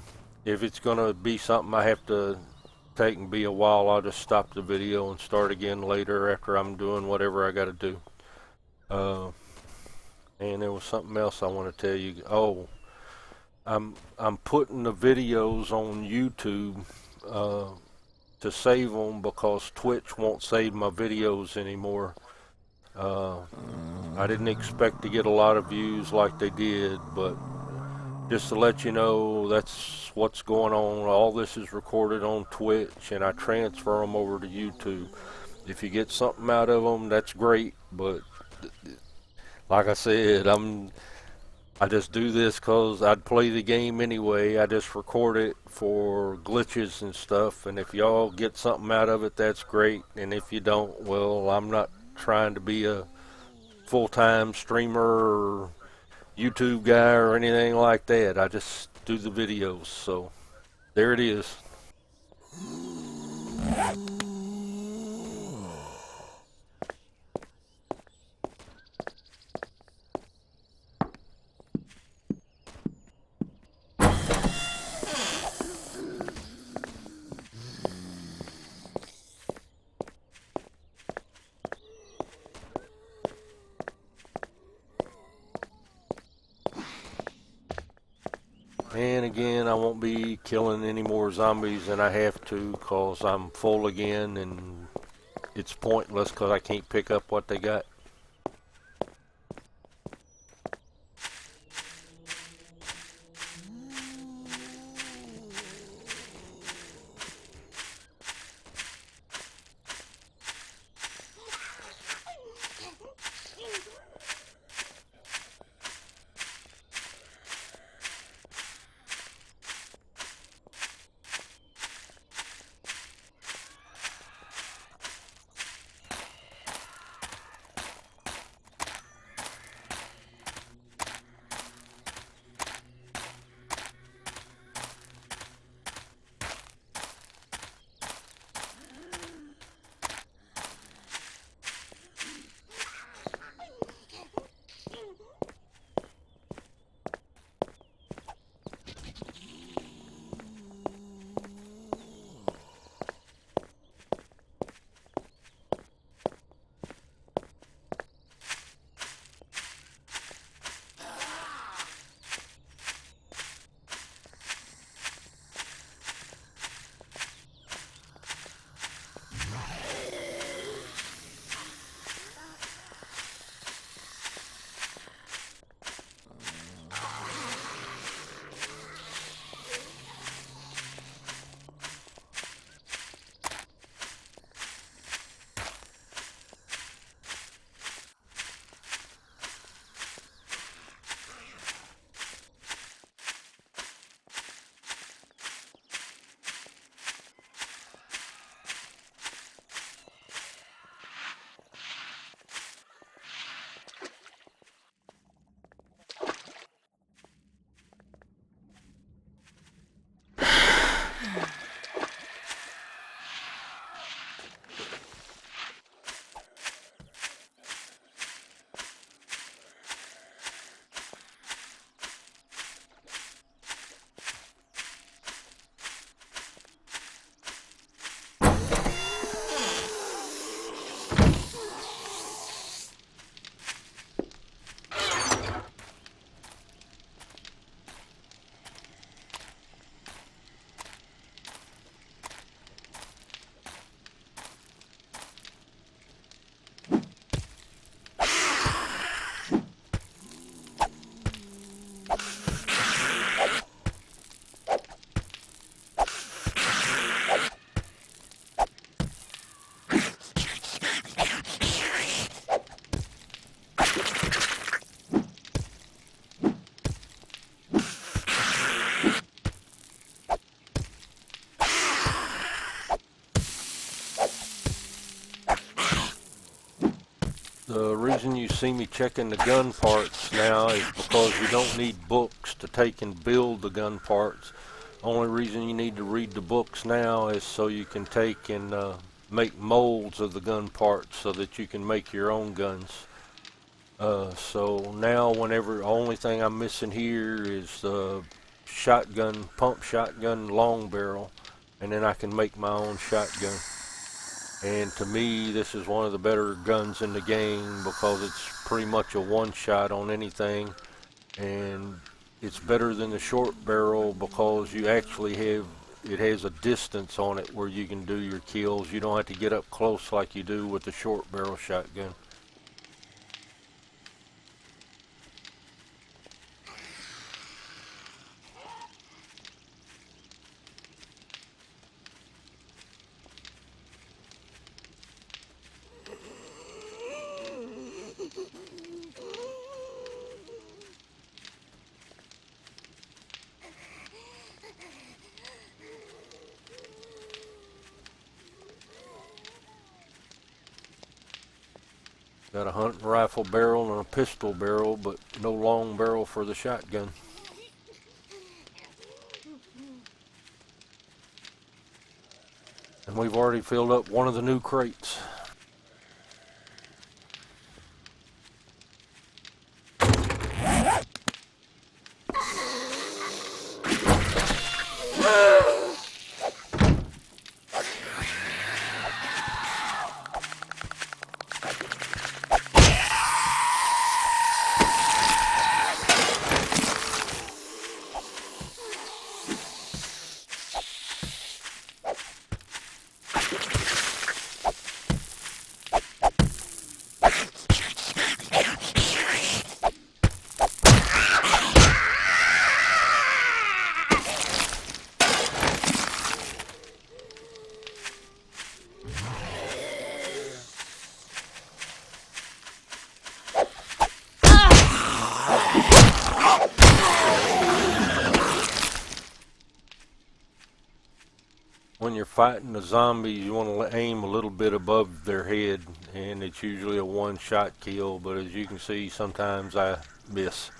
if it's gonna be something I have to take and be a while, I'll just stop the video and start again later after I'm doing whatever I gotta do. Uh, and there was something else I want to tell you. Oh, I'm putting the videos on YouTube. To save them because Twitch won't save my videos anymore. Uh, I didn't expect to get a lot of views like they did, but just to let you know, that's what's going on. All this is recorded on Twitch, and I transfer them over to YouTube. If you get something out of them, that's great, but like I said, I just do this because I'd play the game anyway. I just record it for glitches and stuff. And if y'all get something out of it, that's great. And if you don't, well, I'm not trying to be a full-time streamer or YouTube guy or anything like that. I just do the videos. So there it is. And again, I won't be killing any more zombies than I have to because I'm full again and it's pointless because I can't pick up what they got. The reason you see me checking the gun parts now is because you don't need books to take and build the gun parts. Only reason you need to read the books now is so you can take and make molds of the gun parts so that you can make your own guns. So now whenever, the only thing I'm missing here is the pump shotgun long barrel, and then I can make my own shotgun. And to me, this is one of the better guns in the game because it's pretty much a one-shot on anything, and it's better than the short barrel because you actually it has a distance on it where you can do your kills. You don't have to get up close like you do with the short barrel shotgun. Got a hunting rifle barrel and a pistol barrel, but no long barrel for the shotgun. And we've already filled up one of the new crates. When you're fighting the zombies, you want to aim a little bit above their head, and it's usually a one-shot kill, but as you can see, sometimes I miss.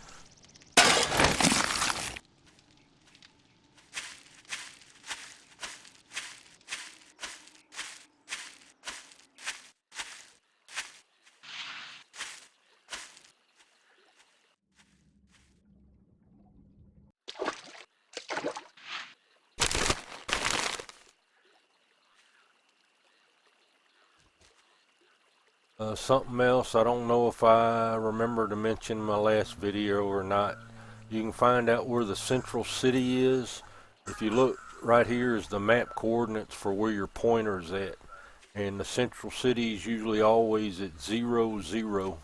Something else, I don't know if I remember to mention my last video or not. You can find out where the central city is. If you look right here is the map coordinates for where your pointer's at. And the central city is usually always at 0, 0.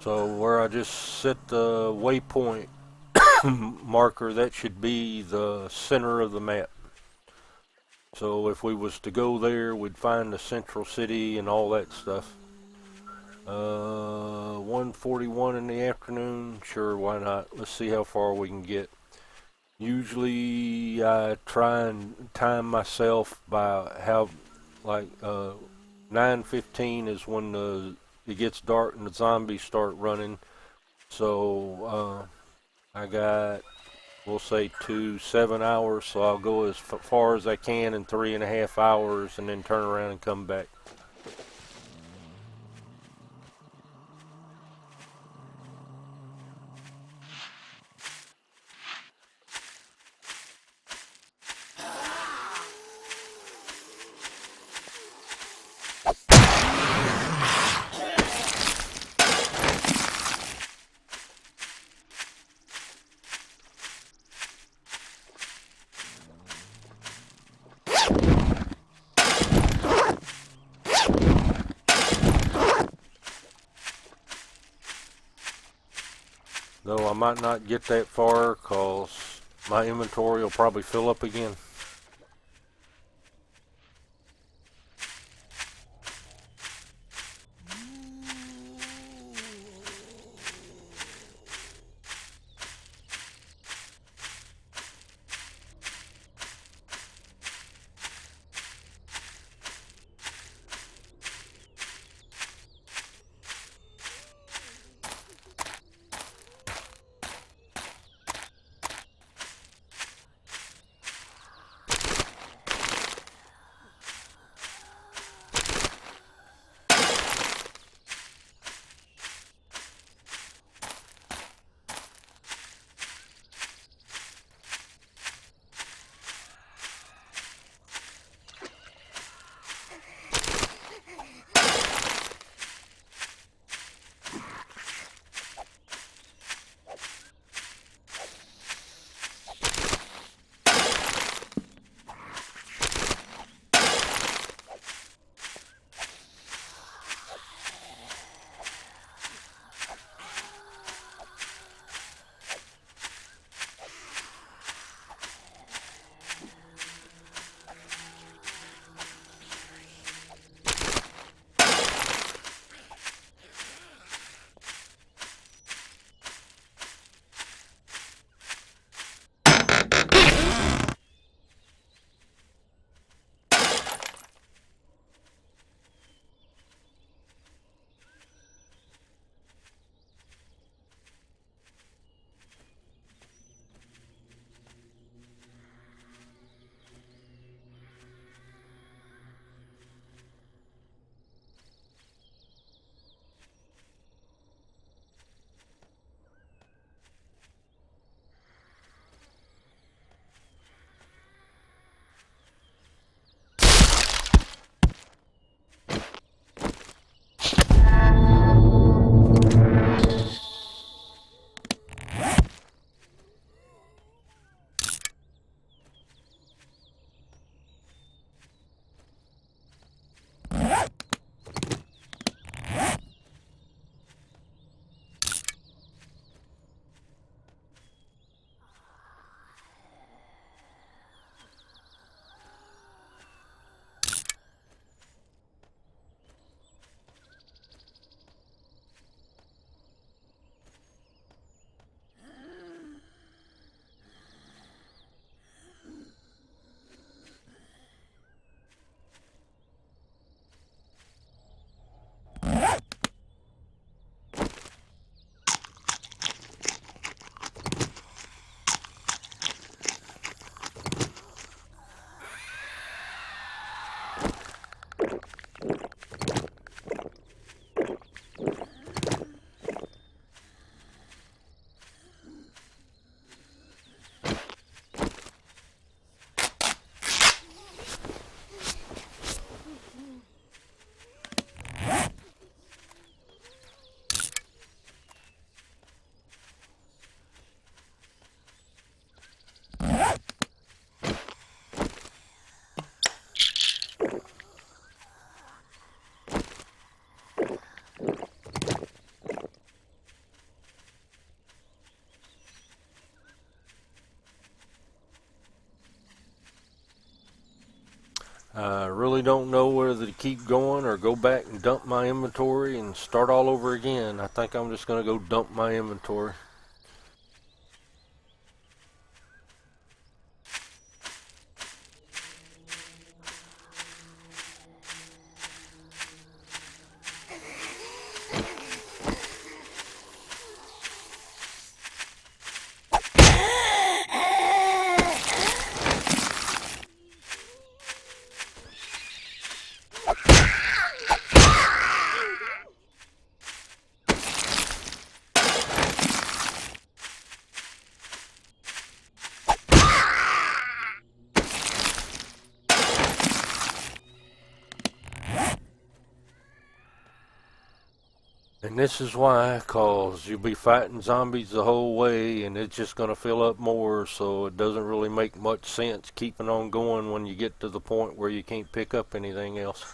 So where I just set the waypoint marker, that should be the center of the map. So if we was to go there, we'd find the central city and all that stuff. 1:41 in the afternoon, sure, why not? Let's see how far we can get. Usually I try and time myself by how, like 9:15 is when it gets dark and the zombies start running. So I got, we'll say 7 hours, so I'll go as far as I can in 3.5 hours and then turn around and come back. Though I might not get that far because my inventory will probably fill up again. I really don't know whether to keep going or go back and dump my inventory and start all over again. I think I'm just going to go dump my inventory. And this is why, cause you'll be fighting zombies the whole way and it's just going to fill up more, so it doesn't really make much sense keeping on going when you get to the point where you can't pick up anything else.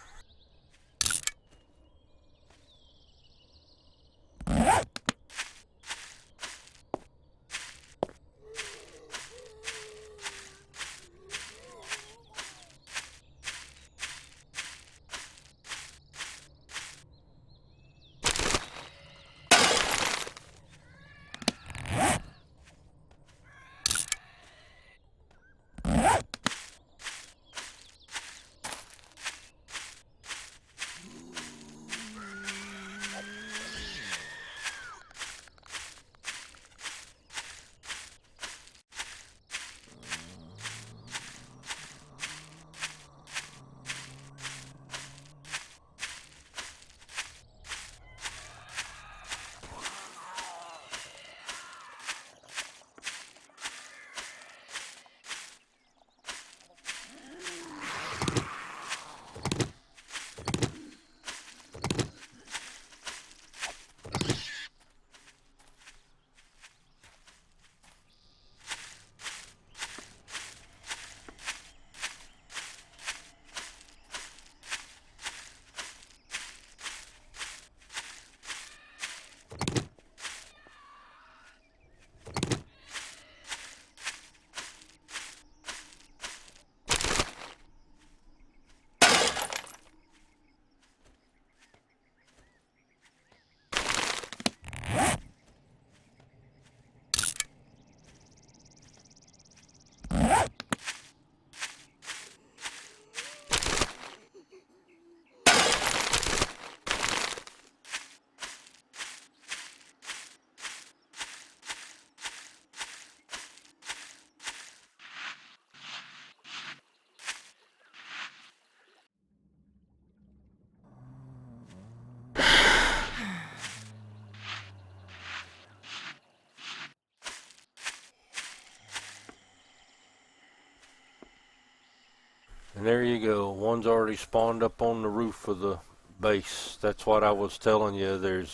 And there you go. One's already spawned up on the roof of the base. That's what I was telling you.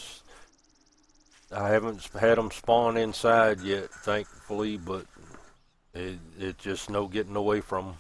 I haven't had them spawn inside yet, thankfully, but it just no getting away from 'em.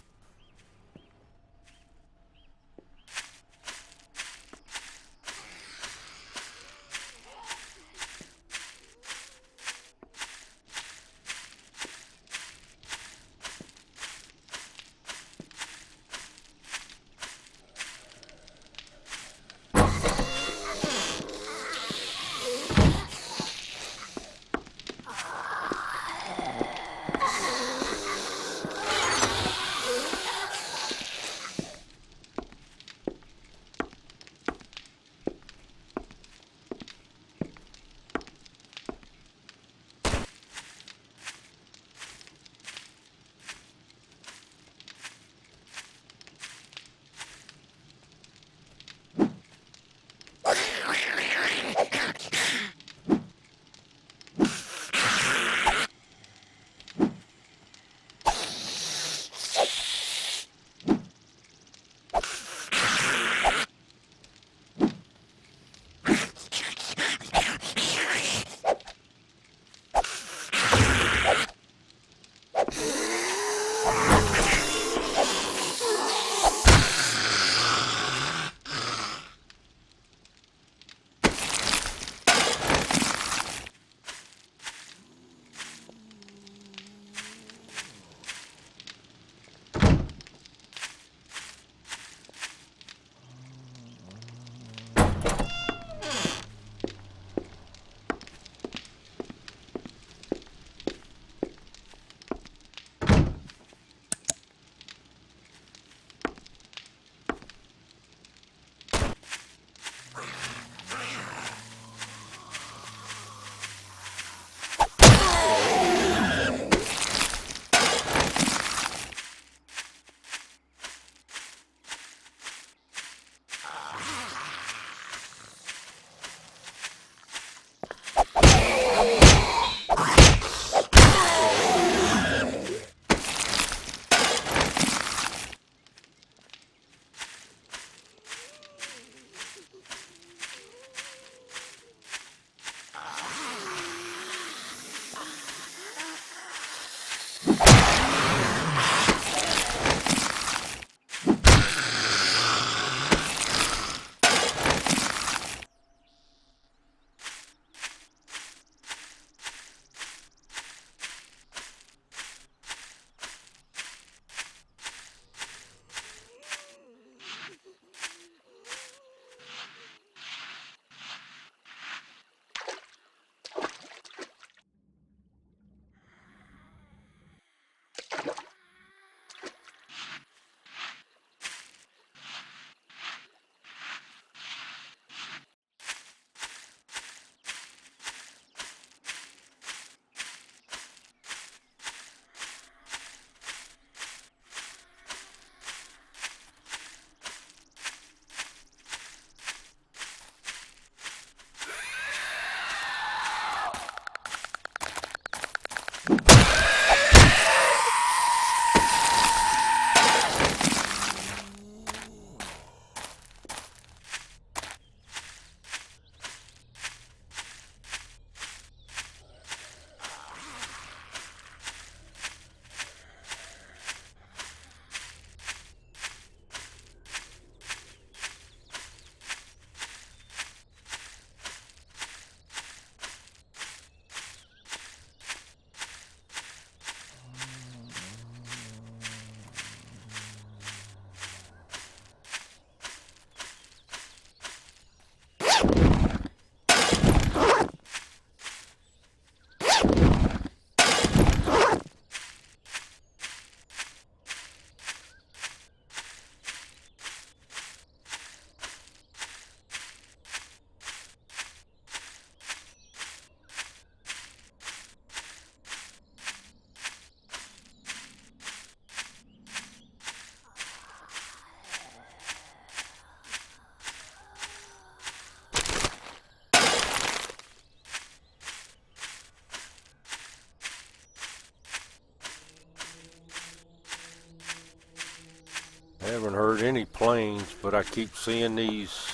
heard any planes, but I keep seeing these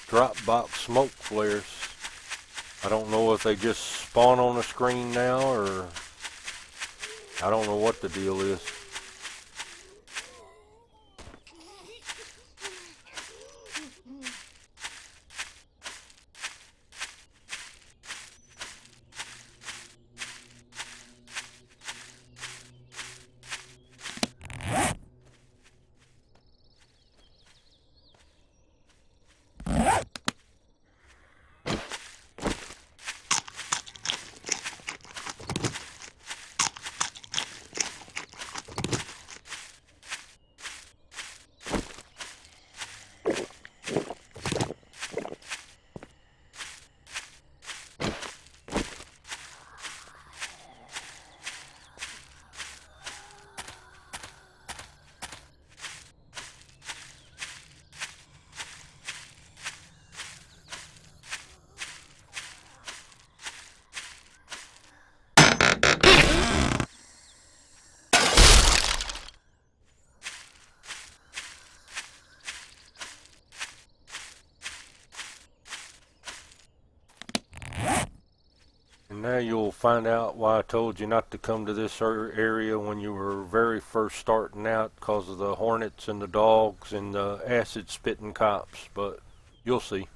drop box smoke flares. I don't know if they just spawn on the screen now, or I don't know what the deal is. And now you'll find out why I told you not to come to this area when you were very first starting out, because of the hornets and the dogs and the acid spitting cops, but you'll see.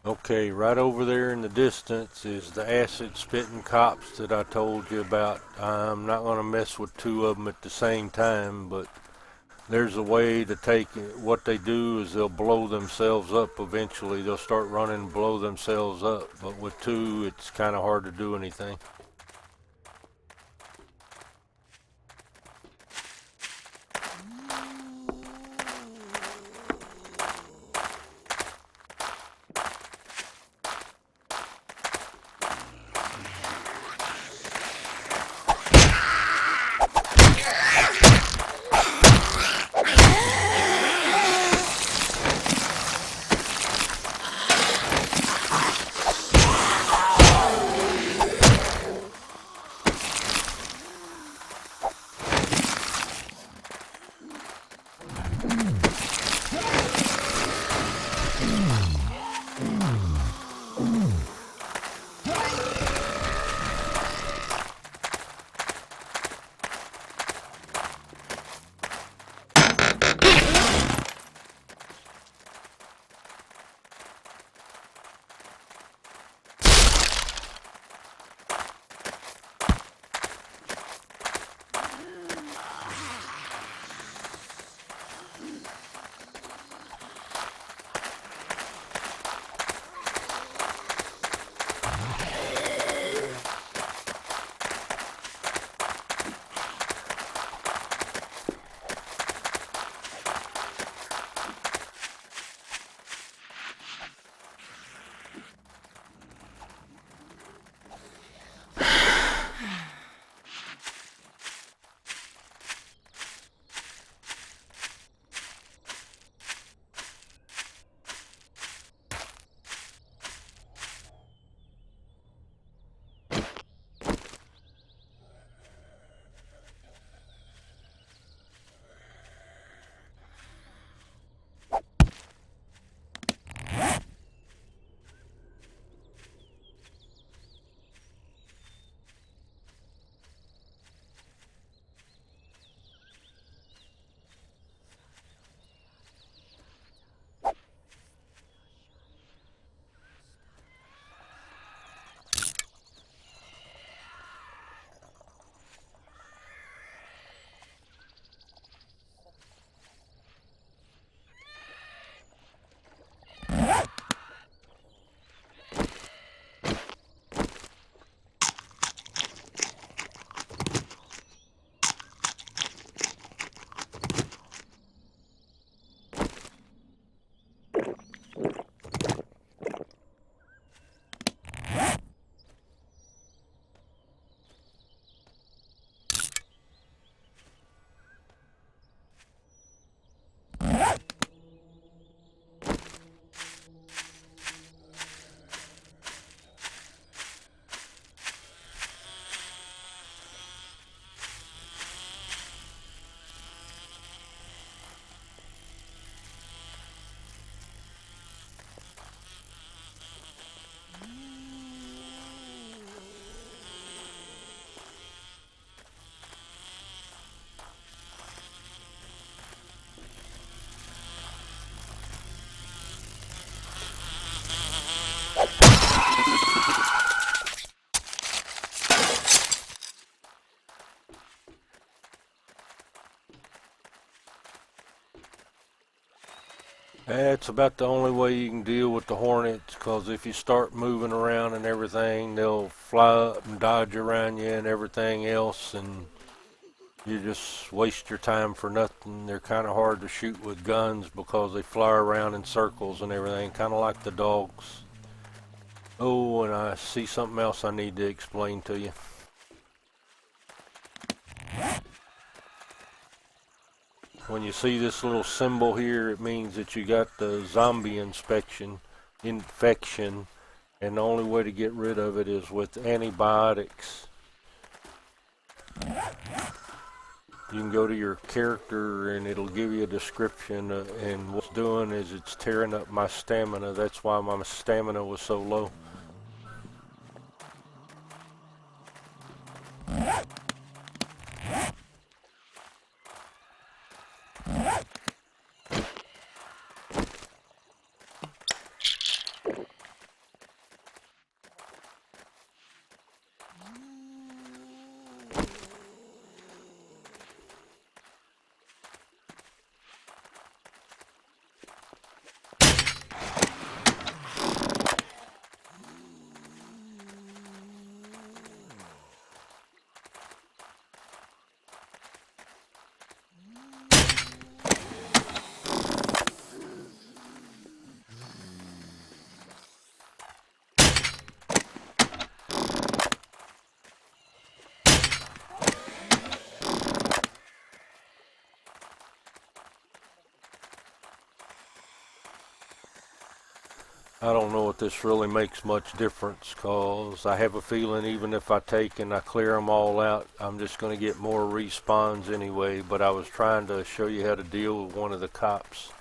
Okay, right over there in the distance is the acid spitting cops that I told you about. I'm not going to mess with two of them at the same time, but there's a way to take it. What they do is they'll blow themselves up eventually. They'll start running and blow themselves up, but with two, it's kind of hard to do anything. That's about the only way you can deal with the hornets, because if you start moving around and everything, they'll fly up and dodge around you and everything else, and you just waste your time for nothing. They're kind of hard to shoot with guns because they fly around in circles and everything, kind of like the dogs. Oh, and I see something else I need to explain to you. When you see this little symbol here, it means that you got the zombie infection, and the only way to get rid of it is with antibiotics. You can go to your character and it'll give you a description, and what's doing is it's tearing up my stamina. That's why my stamina was so low. I don't know if this really makes much difference, cause I have a feeling even if I take and I clear them all out, I'm just going to get more respawns anyway. But I was trying to show you how to deal with one of the cops.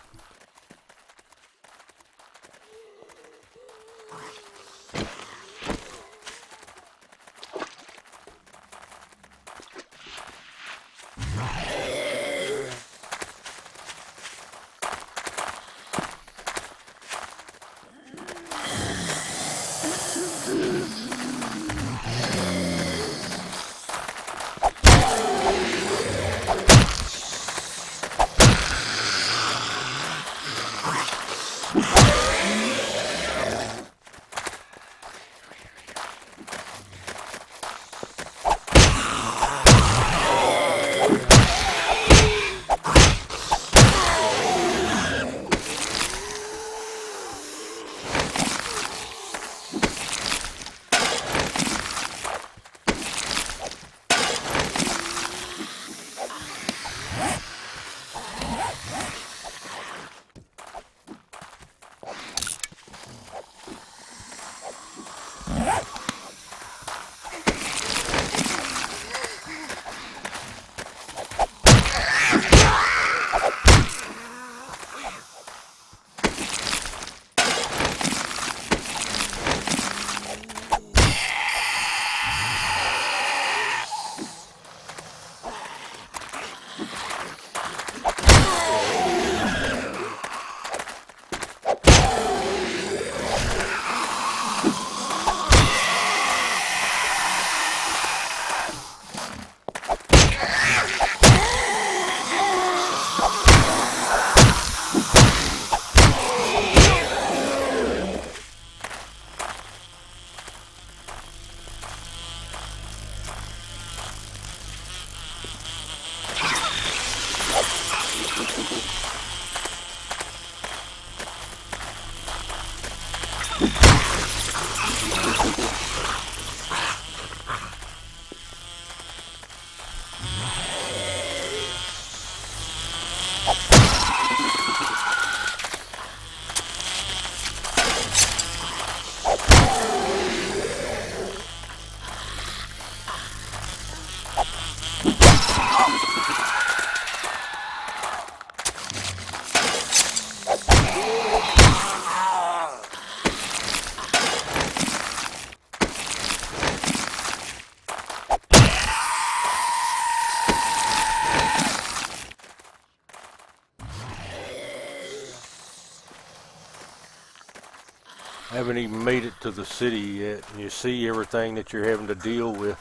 I haven't even made it to the city yet, and you see everything that you're having to deal with.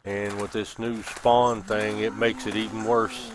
And with this new spawn thing, it makes it even worse.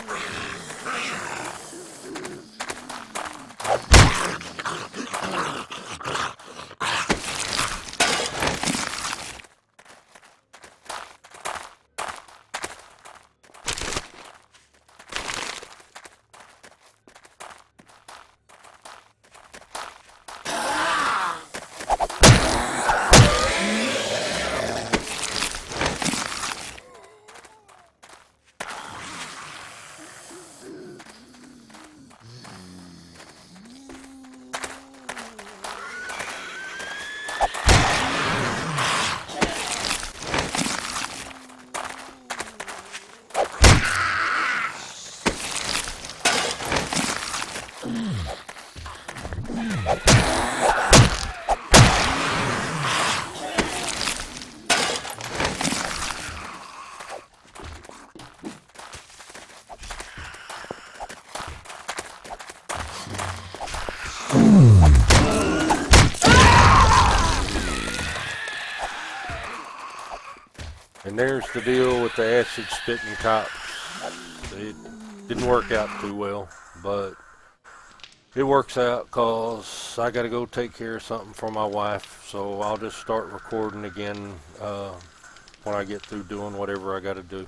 And there's the deal with the acid spitting cops. It didn't work out too well, but it works out because I got to go take care of something for my wife. So I'll just start recording again when I get through doing whatever I got to do.